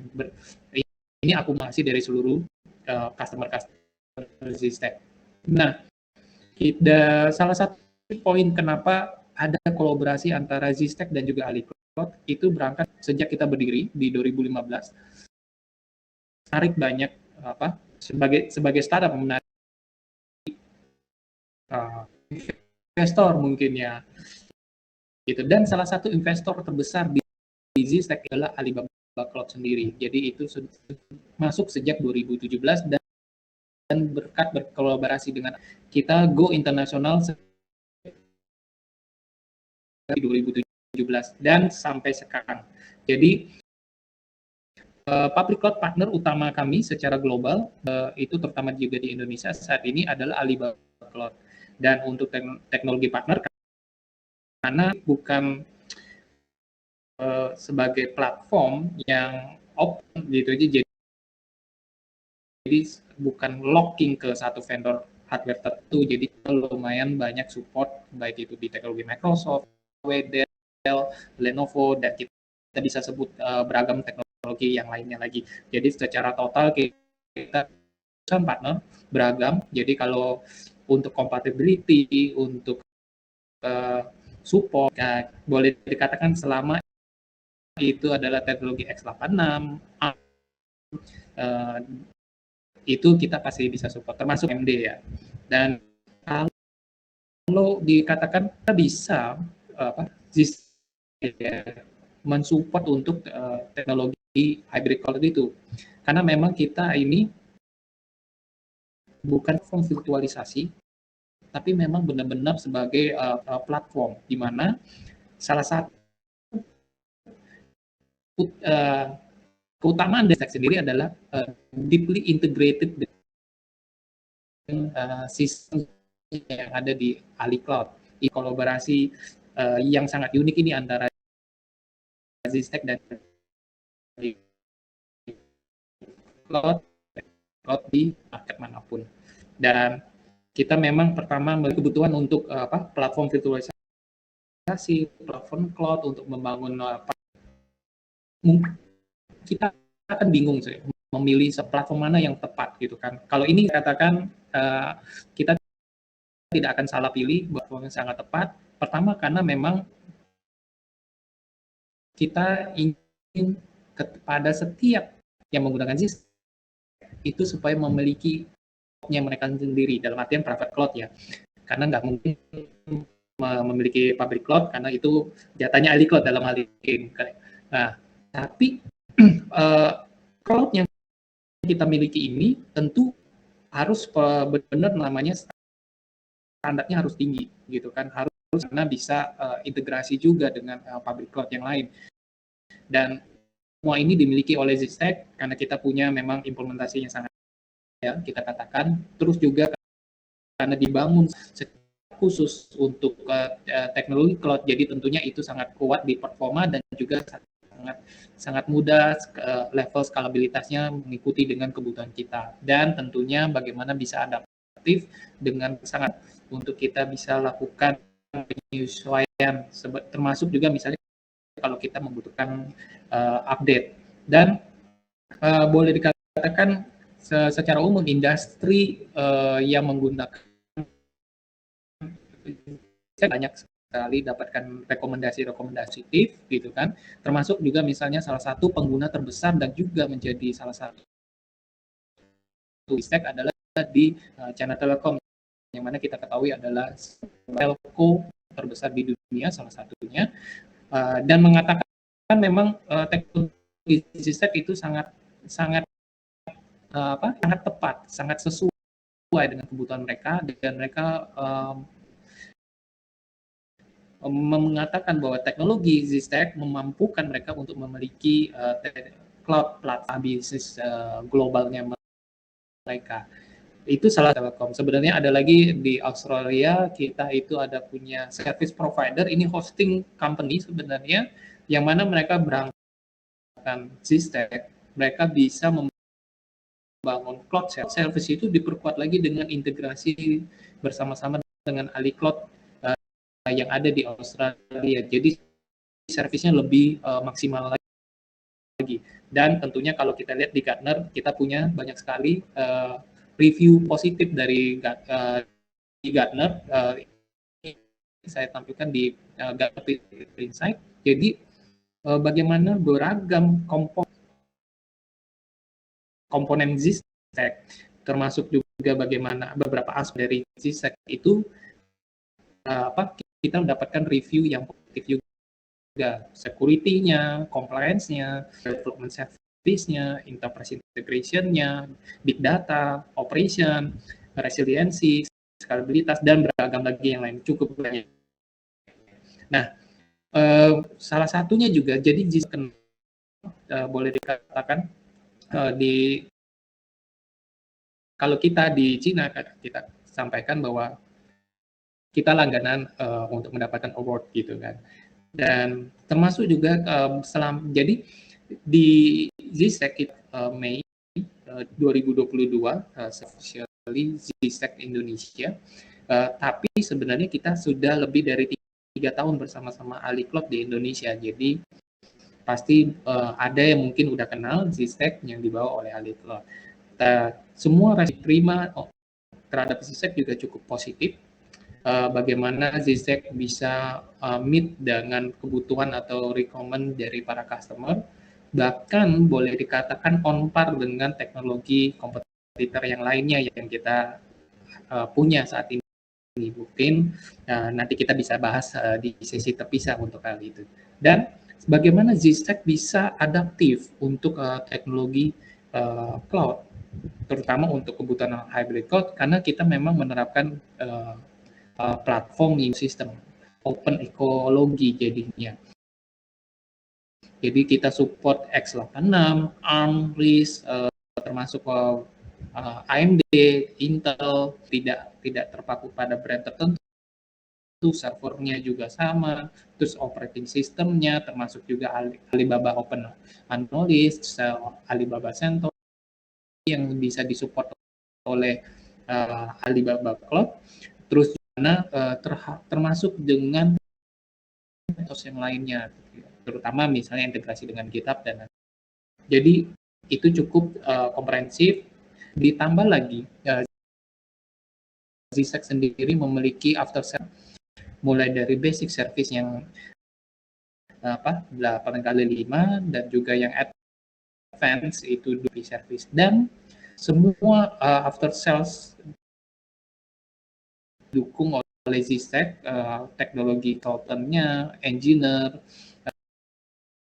Ini akumulasi dari seluruh customer Zstek. Nah, salah satu poin kenapa ada kolaborasi antara Zstek dan juga Ali Cloud itu berangkat sejak kita berdiri di 2015. Menarik banyak sebagai startup menarik investor mungkin ya. Gitu. Dan salah satu investor terbesar di Zstek adalah Alibaba Cloud sendiri. Jadi itu masuk sejak 2017 dan berkat berkolaborasi dengan kita go internasional di 2017 dan sampai sekarang. Jadi public cloud partner utama kami secara global itu terutama juga di Indonesia saat ini adalah Alibaba Cloud. Dan untuk teknologi partner karena bukan sebagai platform yang open gitu aja, jadi bukan locking ke satu vendor hardware tertentu, jadi lumayan banyak support baik itu di teknologi Microsoft, Dell, Lenovo, dan kita bisa sebut beragam teknologi yang lainnya lagi. Jadi secara total kita partner beragam, jadi kalau untuk compatibility, untuk support, boleh dikatakan selama itu adalah teknologi x86, itu kita pasti bisa support, termasuk MD ya. Dan kalau dikatakan kita bisa mensupport untuk teknologi hybrid cloud itu, karena memang kita ini bukan platform virtualisasi, tapi memang benar-benar sebagai platform di mana salah satu keutamaan dari Zistech sendiri adalah deeply integrated dengan sistem yang ada di Ali Cloud. Kolaborasi yang sangat unik ini antara Zistech dan cloud di market manapun. Dan kita memang pertama memiliki kebutuhan untuk platform virtualisasi, platform cloud untuk membangun kita akan bingung sih memilih platform mana yang tepat gitu kan. Kalau ini katakan kita tidak akan salah pilih platform yang sangat tepat. Pertama karena memang kita ingin kepada setiap yang menggunakan sistem itu supaya memiliki cloud-nya mereka sendiri, dalam artian private cloud ya. Karena nggak mungkin memiliki public cloud karena itu jatahnya Ali Cloud dalam hal ini. Nah, tapi cloud yang kita miliki ini tentu harus benar namanya standarnya harus tinggi gitu kan, harus karena bisa integrasi juga dengan public cloud yang lain. Dan semua ini dimiliki oleh Zistech karena kita punya memang implementasinya sangat ya kita katakan, terus juga karena dibangun khusus untuk teknologi cloud, jadi tentunya itu sangat kuat di performa dan juga sangat mudah level skalabilitasnya mengikuti dengan kebutuhan kita, dan tentunya bagaimana bisa adaptif dengan sangat untuk kita bisa lakukan penyesuaian, termasuk juga misalnya kalau kita membutuhkan update. Dan boleh dikatakan secara umum industri yang menggunakan banyak sekali dapatkan rekomendasi gitu kan, termasuk juga misalnya salah satu pengguna terbesar dan juga menjadi salah satu Zistech adalah di China Telecom, yang mana kita ketahui adalah telco terbesar di dunia salah satunya, dan mengatakan memang teknologi Zistech itu sangat tepat, sangat sesuai dengan kebutuhan mereka, dan mereka mengatakan bahwa teknologi Zistech memampukan mereka untuk memiliki cloud platform bisnis globalnya mereka. Itu salah Telkom. Sebenarnya ada lagi di Australia, kita itu ada punya service provider, ini hosting company sebenarnya, yang mana mereka berangkatkan Zistech, mereka bisa membangun cloud service itu diperkuat lagi dengan integrasi bersama-sama dengan Ali Cloud yang ada di Australia. Jadi servisnya lebih maksimal lagi. Dan tentunya kalau kita lihat di Gartner, kita punya banyak sekali review positif dari Gartner. Saya tampilkan di Gartner Insight. Jadi bagaimana beragam komponen Zistech, termasuk juga bagaimana beberapa aspek dari Zistech itu kita mendapatkan review yang positif juga, security-nya, compliance-nya, development service-nya, enterprise integration-nya, big data, operation, resiliensi, skalabilitas, dan beragam lagi yang lain, cukup banyak. Nah, salah satunya juga, jadi boleh dikatakan kalau kita di Cina, kita sampaikan bahwa kita langganan untuk mendapatkan award gitu kan, dan termasuk juga jadi di Zistech Mei 2022 officially Zistech Indonesia, tapi sebenarnya kita sudah lebih dari 3 tahun bersama-sama Ali Cloud di Indonesia, jadi pasti ada yang mungkin udah kenal Zistech yang dibawa oleh Ali Cloud. Semua respon prima terhadap Zistech juga cukup positif. Bagaimana Zistech bisa meet dengan kebutuhan atau requirement dari para customer, bahkan boleh dikatakan on par dengan teknologi kompetitif kompetitor yang lainnya yang kita punya saat ini. Mungkin nanti kita bisa bahas di sesi terpisah untuk hal itu. Dan bagaimana Zscaler bisa adaptif untuk teknologi cloud, terutama untuk kebutuhan hybrid cloud, karena kita memang menerapkan platform sistem open ekologi jadinya. Jadi kita support x86, ARM, RISC, termasuk AMD, Intel, tidak terpaku pada brand tertentu, servernya juga sama, terus operating sistemnya termasuk juga Alibaba Open Knowledge, Alibaba CentOS yang bisa disupport oleh Alibaba Cloud, terus mana termasuk dengan metode yang lainnya, terutama misalnya integrasi dengan GitHub dan jadi itu cukup komprehensif. Ditambah lagi Zscaler sendiri memiliki after sales mulai dari basic service yang 8x5 dan juga yang advance itu 2 service, dan semua after sales didukung oleh Zscaler, teknologi consultant-nya, engineer,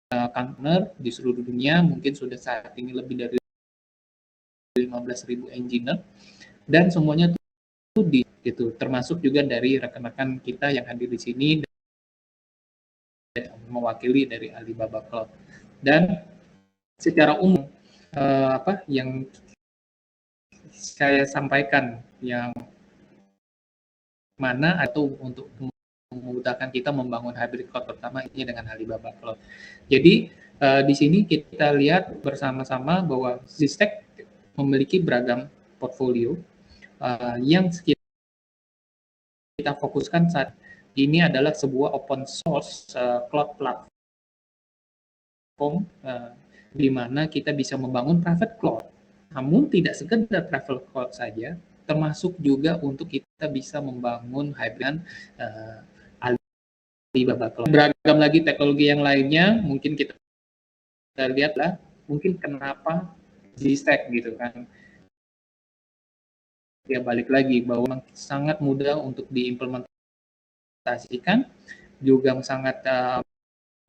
partner di seluruh dunia mungkin sudah saat ini lebih dari 15.000 engineer, dan semuanya itu gitu, termasuk juga dari rekan-rekan kita yang hadir di sini dan mewakili dari Alibaba Cloud. Dan secara umum yang saya sampaikan yang mana atau untuk memudahkan kita membangun hybrid cloud, pertama ini dengan Alibaba Cloud. Jadi di sini kita lihat bersama-sama bahwa Zscaler memiliki beragam portfolio yang kita fokuskan saat ini adalah sebuah open source cloud platform di mana kita bisa membangun private cloud. Namun tidak sekedar private cloud saja, termasuk juga untuk kita bisa membangun hybrid Alibaba Cloud. Beragam lagi teknologi yang lainnya, mungkin kita lihatlah, mungkin kenapa Zscaler gitu kan. Ya balik lagi bahwa sangat mudah untuk diimplementasikan, juga sangat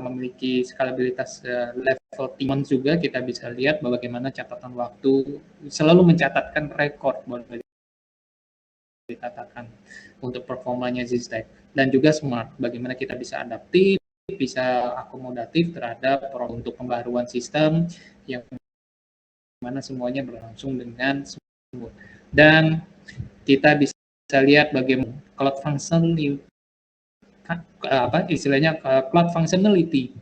memiliki skalabilitas level team juga. Kita bisa lihat bagaimana catatan waktu selalu mencatatkan rekor, boleh dikatakan, untuk performanya Zscaler, dan juga smart, bagaimana kita bisa adaptif, bisa akomodatif terhadap untuk pembaruan sistem yang mana semuanya berlangsung dengan smooth. Dan kita bisa lihat bagaimana cloud functionality, cloud functionality,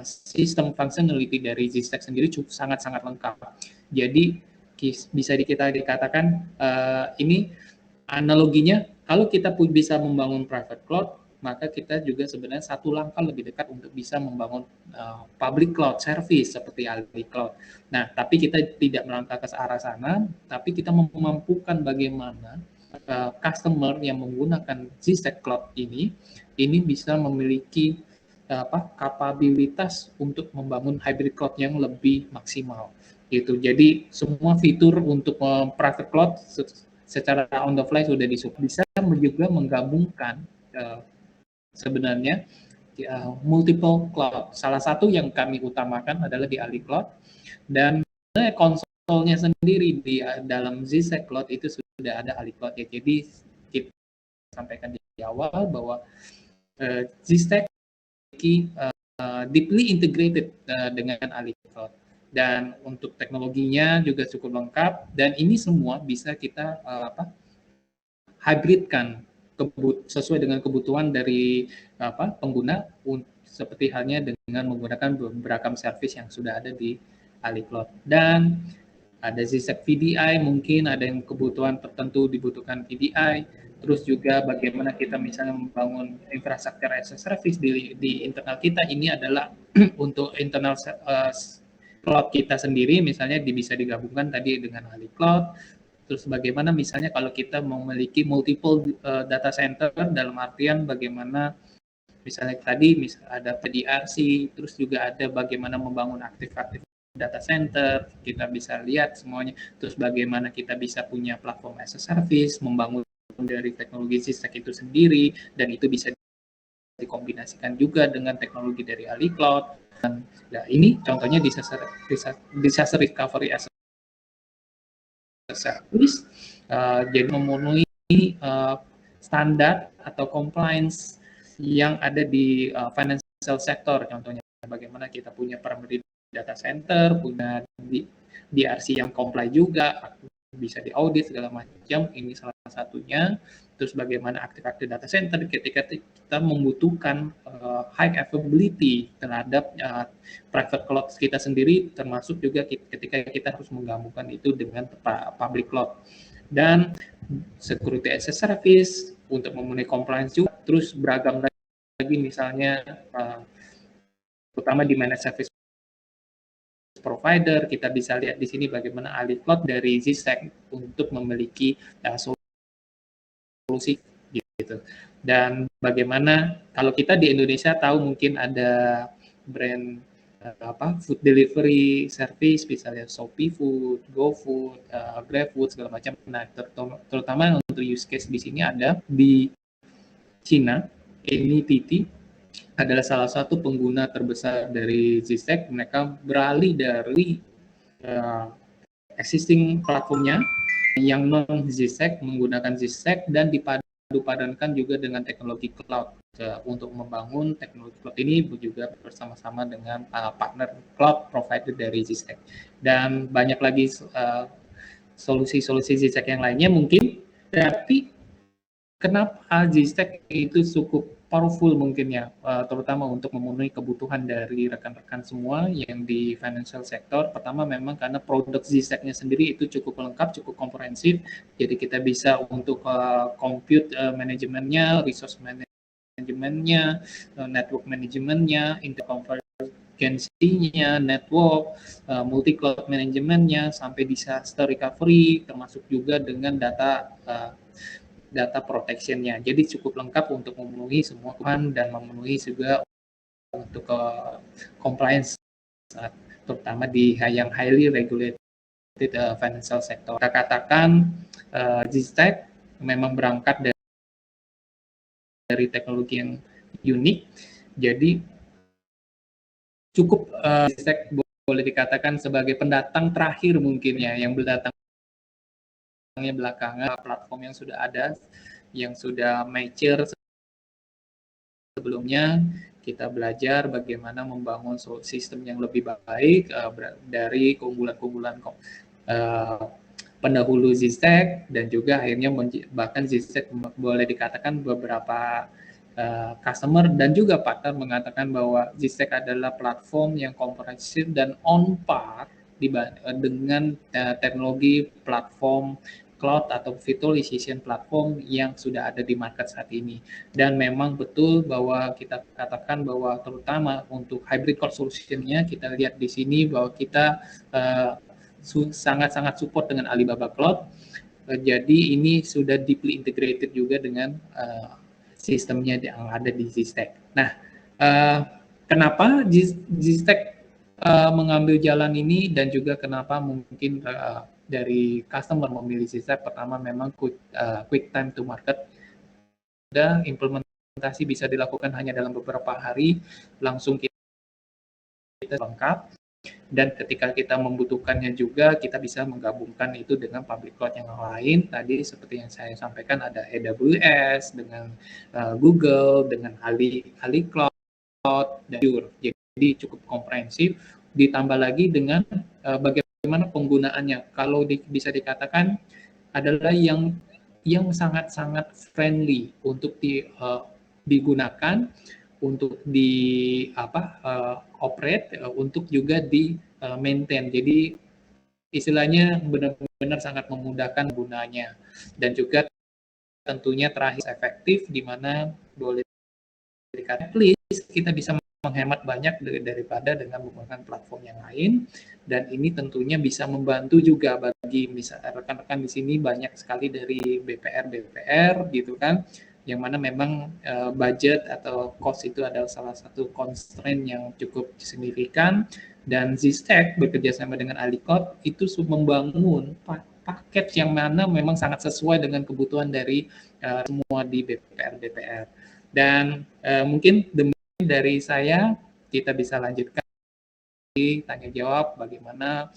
sistem functionality dari Zscaler sendiri cukup sangat-sangat lengkap. Jadi bisa kita dikatakan ini analoginya, kalau kita bisa membangun private cloud, maka kita juga sebenarnya satu langkah lebih dekat untuk bisa membangun public cloud service seperti Ali Cloud. Nah, tapi kita tidak melangkah ke arah sana, tapi kita memampukan bagaimana customer yang menggunakan Zscaler Cloud ini bisa memiliki kapabilitas untuk membangun hybrid cloud yang lebih maksimal. Gitu. Jadi semua fitur untuk private cloud secara on the fly sudah disupport. Bisa juga menggabungkan sebenarnya multiple cloud. Salah satu yang kami utamakan adalah di Ali Cloud, dan konsolnya sendiri di dalam Zscaler Cloud itu sudah ada Ali Cloud ya. Jadi kita sampaikan di awal bahwa Zscaler deeply integrated dengan Ali Cloud, dan untuk teknologinya juga cukup lengkap, dan ini semua bisa kita hybridkan sesuai dengan kebutuhan dari pengguna, seperti halnya dengan menggunakan beragam service yang sudah ada di Ali Cloud. Dan ada Zscaler VDI, mungkin ada yang kebutuhan tertentu dibutuhkan VDI, terus juga bagaimana kita misalnya membangun infrastruktur as a service di internal kita. Ini adalah untuk internal cloud kita sendiri, misalnya bisa digabungkan tadi dengan Ali Cloud. Terus bagaimana misalnya kalau kita memiliki multiple data center, dalam artian bagaimana misalnya tadi ada PDRC, terus juga ada bagaimana membangun Active data center, kita bisa lihat semuanya. Terus bagaimana kita bisa punya platform as a service, membangun dari teknologi Zscaler itu sendiri, dan itu bisa dikombinasikan juga dengan teknologi dari Ali Cloud. Dan nah, ini contohnya disaster recovery as a service, jadi memenuhi standar atau compliance yang ada di financial sector. Contohnya bagaimana kita punya primary data center, punya DRC yang comply juga, bisa diaudit segala macam, ini salah satunya. Terus bagaimana aktif-aktif data center ketika kita membutuhkan high availability terhadap private cloud kita sendiri, termasuk juga ketika kita harus menggabungkan itu dengan public cloud. Dan security as a service untuk memenuhi compliance juga, terus beragam lagi misalnya terutama di managed service provider, kita bisa lihat di sini bagaimana Ali Cloud dari Zscaler untuk memiliki solusi gitu. Dan bagaimana kalau kita di Indonesia tahu mungkin ada brand food delivery service, misalnya Shopee Food, GoFood, GrabFood segala macam. Nah, terutama untuk use case di sini ada di Cina, NTT adalah salah satu pengguna terbesar dari Zscaler. Mereka beralih dari existing platformnya yang non Zscaler menggunakan Zscaler dan dipadankan juga dengan teknologi cloud untuk membangun teknologi cloud ini juga bersama-sama dengan partner cloud provider dari Zscaler. Dan banyak lagi solusi-solusi Zscaler yang lainnya mungkin, tapi kenapa Zscaler itu cukup powerful mungkin ya, terutama untuk memenuhi kebutuhan dari rekan-rekan semua yang di financial sector. Pertama memang karena produk Zscaler-nya sendiri itu cukup lengkap, cukup komprehensif, jadi kita bisa untuk compute manajemennya, resource manajemennya, network manajemennya, interconvergency-nya, network, multi-cloud manajemennya, sampai disaster recovery, termasuk juga dengan data protection-nya. Jadi cukup lengkap untuk memenuhi semua kebutuhan dan memenuhi juga untuk compliance, terutama di yang highly regulated financial sector. Kita katakan Zscaler memang berangkat dari teknologi yang unik, jadi cukup Zscaler boleh dikatakan sebagai pendatang terakhir mungkin ya, yang berdatang belakangan, platform yang sudah ada, yang sudah mature sebelumnya. Kita belajar bagaimana membangun sistem yang lebih baik dari keunggulan-keunggulan pendahulu Zscaler, dan juga akhirnya bahkan Zscaler boleh dikatakan beberapa customer dan juga partner mengatakan bahwa Zscaler adalah platform yang komprehensif dan on par dengan teknologi platform cloud atau virtualization platform yang sudah ada di market saat ini. Dan memang betul bahwa kita katakan bahwa terutama untuk hybrid cloud solution-nya, kita lihat di sini bahwa kita sangat-sangat support dengan Alibaba Cloud. Jadi ini sudah deeply integrated juga dengan sistemnya yang ada di Zscaler. Nah, kenapa Zscaler mengambil jalan ini, dan juga kenapa mungkin dari customer memilih Zscaler? Pertama memang quick time to market, dan implementasi bisa dilakukan hanya dalam beberapa hari, langsung kita lengkap. Dan ketika kita membutuhkannya juga, kita bisa menggabungkan itu dengan public cloud yang lain. Tadi seperti yang saya sampaikan, ada AWS, dengan Google, dengan Ali Cloud, dan Azure. Jadi cukup komprehensif. Ditambah lagi dengan bagaimana penggunaannya. Kalau bisa dikatakan adalah yang sangat-sangat friendly untuk digunakan, untuk operate, untuk juga di maintain. Jadi istilahnya benar-benar sangat memudahkan penggunanya, dan juga tentunya terakhir efektif, di mana boleh dikatakan at least kita bisa menghemat banyak daripada dengan menggunakan platform yang lain. Dan ini tentunya bisa membantu juga bagi misalnya rekan-rekan di sini banyak sekali dari BPR gitu kan, yang mana memang budget atau cost itu adalah salah satu constraint yang cukup signifikan, dan Zstack bekerja sama dengan Alicode itu membangun paket yang mana memang sangat sesuai dengan kebutuhan dari semua di DPR. Dan mungkin demikian dari saya, kita bisa lanjutkan tanya jawab bagaimana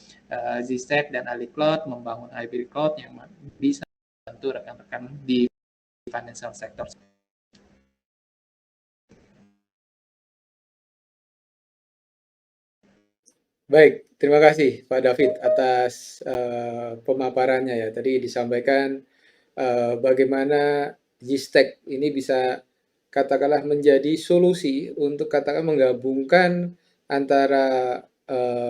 Zstack dan Alicode membangun hybrid cloud yang bisa membantu rekan-rekan di financial sector. Baik, terima kasih Pak David atas pemaparannya ya. Tadi disampaikan bagaimana Gstack ini bisa katakanlah menjadi solusi untuk katakan menggabungkan antara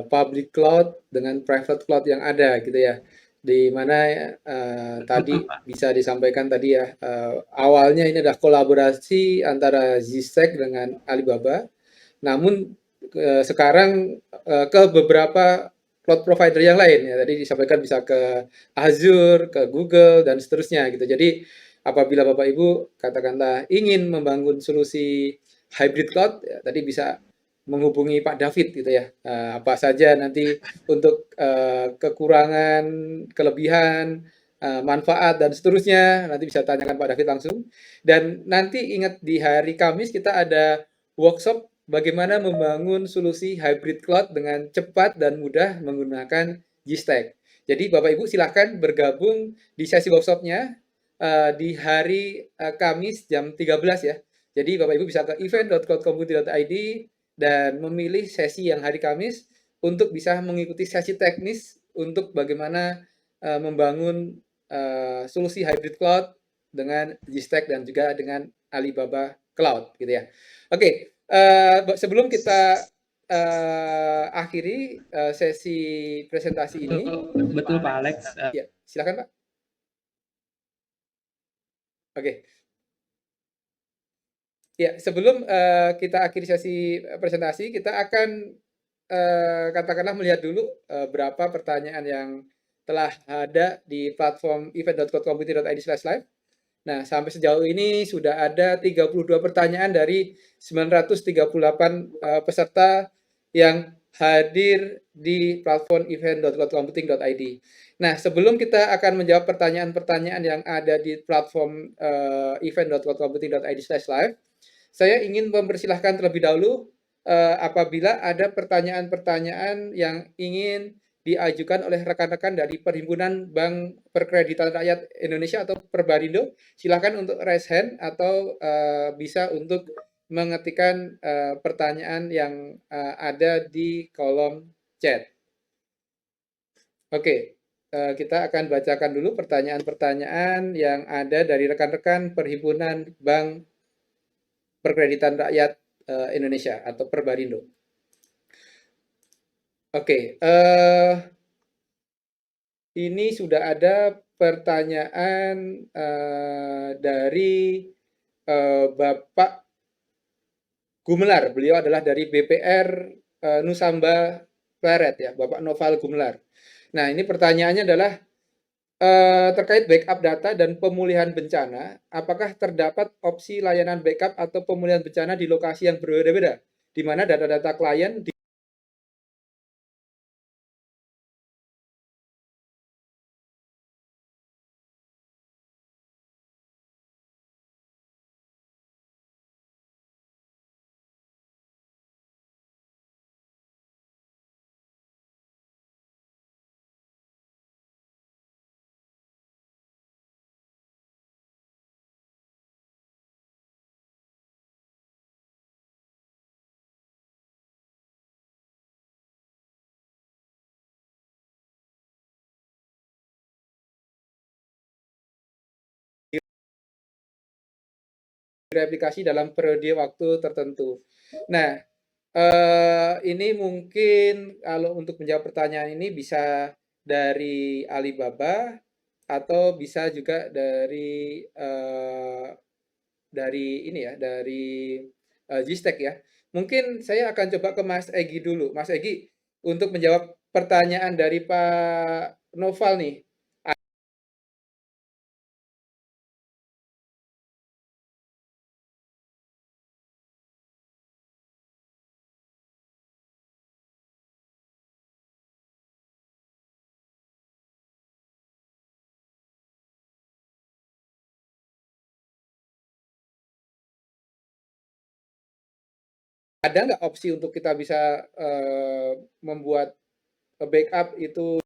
public cloud dengan private cloud yang ada gitu ya. Di mana tadi bisa disampaikan tadi ya, awalnya ini adalah kolaborasi antara Gstack dengan Alibaba, namun sekarang ke beberapa cloud provider yang lain ya. Tadi disampaikan bisa ke Azure, ke Google dan seterusnya gitu. Jadi apabila Bapak Ibu katakanlah ingin membangun solusi hybrid cloud ya, tadi bisa menghubungi Pak David gitu ya. Apa saja nanti untuk kekurangan, kelebihan, manfaat dan seterusnya nanti bisa tanyakan Pak David langsung. Dan nanti ingat di hari Kamis kita ada workshop bagaimana membangun solusi hybrid cloud dengan cepat dan mudah menggunakan Gstack. Jadi Bapak Ibu silahkan bergabung di sesi workshopnya di hari Kamis jam 13 ya. Jadi Bapak Ibu bisa ke event.cloudcomputing.id dan memilih sesi yang hari Kamis untuk bisa mengikuti sesi teknis untuk bagaimana membangun solusi hybrid cloud dengan Gstack dan juga dengan Alibaba Cloud gitu ya. Oke. Sebelum kita akhiri sesi presentasi ini. Betul Pak Alex. Ya, silakan Pak. Oke. Ya, sebelum kita akhiri sesi presentasi, kita akan katakanlah melihat dulu berapa pertanyaan yang telah ada di platform event.cloudcomputing.id/live. Nah, sampai sejauh ini sudah ada 32 pertanyaan dari 938 peserta yang hadir di platform event.cloudcomputing.id. Nah, sebelum kita akan menjawab pertanyaan-pertanyaan yang ada di platform event.cloudcomputing.id/live, saya ingin mempersilahkan terlebih dahulu apabila ada pertanyaan-pertanyaan yang ingin diajukan oleh rekan-rekan dari Perhimpunan Bank Perkreditan Rakyat Indonesia atau Perbarindo, silakan untuk raise hand atau bisa untuk mengetikkan pertanyaan yang ada di kolom chat. Oke, kita akan bacakan dulu pertanyaan-pertanyaan yang ada dari rekan-rekan Perhimpunan Bank Perkreditan Rakyat Indonesia atau Perbarindo. Oke, ini sudah ada pertanyaan dari Bapak Gumelar. Beliau adalah dari BPR Nusamba Pleret ya, Bapak Noval Gumelar. Nah, ini pertanyaannya adalah terkait backup data dan pemulihan bencana, apakah terdapat opsi layanan backup atau pemulihan bencana di lokasi yang berbeda-beda, di mana data-data klien direplikasi dalam periode waktu tertentu. Nah, ini mungkin kalau untuk menjawab pertanyaan ini bisa dari Alibaba atau bisa juga dari ini ya, dari Gstack ya. Mungkin saya akan coba ke Mas Egi dulu. Mas Egi, untuk menjawab pertanyaan dari Pak Noval nih. ada nggak opsi untuk kita bisa membuat backup itu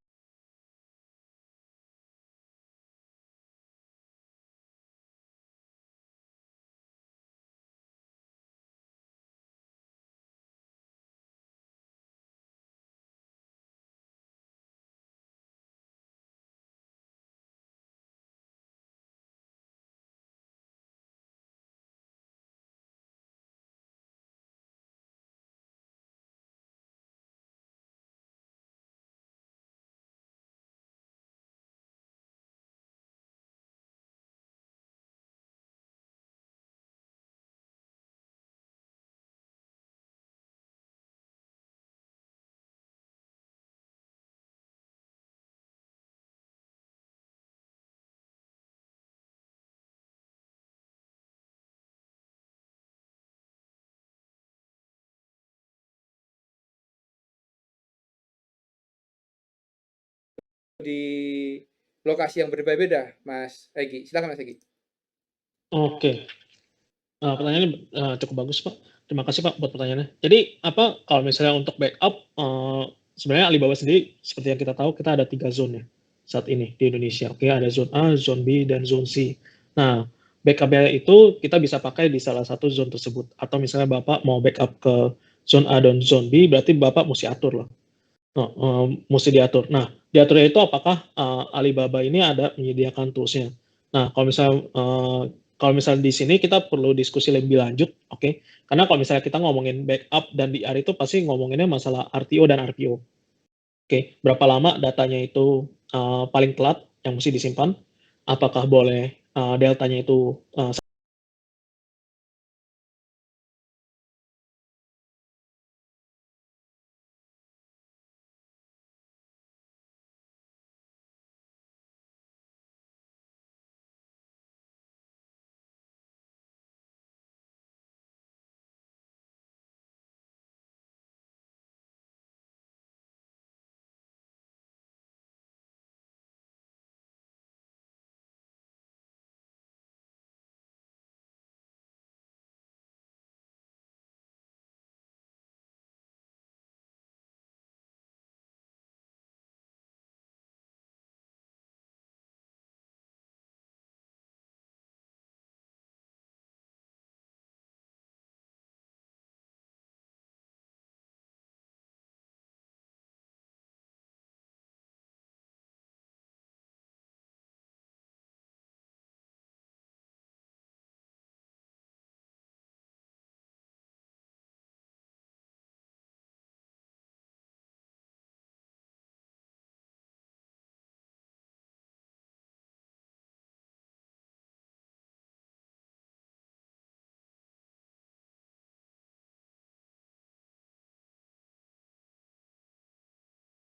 di lokasi yang berbeda-beda, Mas Egi? Silakan Mas Egi. Oke. Pertanyaannya cukup bagus, Pak. Terima kasih, Pak, buat pertanyaannya. Jadi, kalau misalnya untuk backup, sebenarnya Alibaba sendiri, seperti yang kita tahu, kita ada 3 zone ya, saat ini di Indonesia. Oke, ada zone A, zone B, dan zone C. Nah, backup-nya itu kita bisa pakai di salah satu zone tersebut. Atau misalnya Bapak mau backup ke zone A dan zone B, berarti Bapak mesti atur loh. Mesti diatur. Nah, diaturnya itu apakah Alibaba ini ada menyediakan tools-nya. Nah, kalau misalnya di sini kita perlu diskusi lebih lanjut, oke? Karena kalau misalnya kita ngomongin backup dan DR itu pasti ngomonginnya masalah RTO dan RPO. Oke, berapa lama datanya itu paling telat yang mesti disimpan? Apakah boleh deltanya itu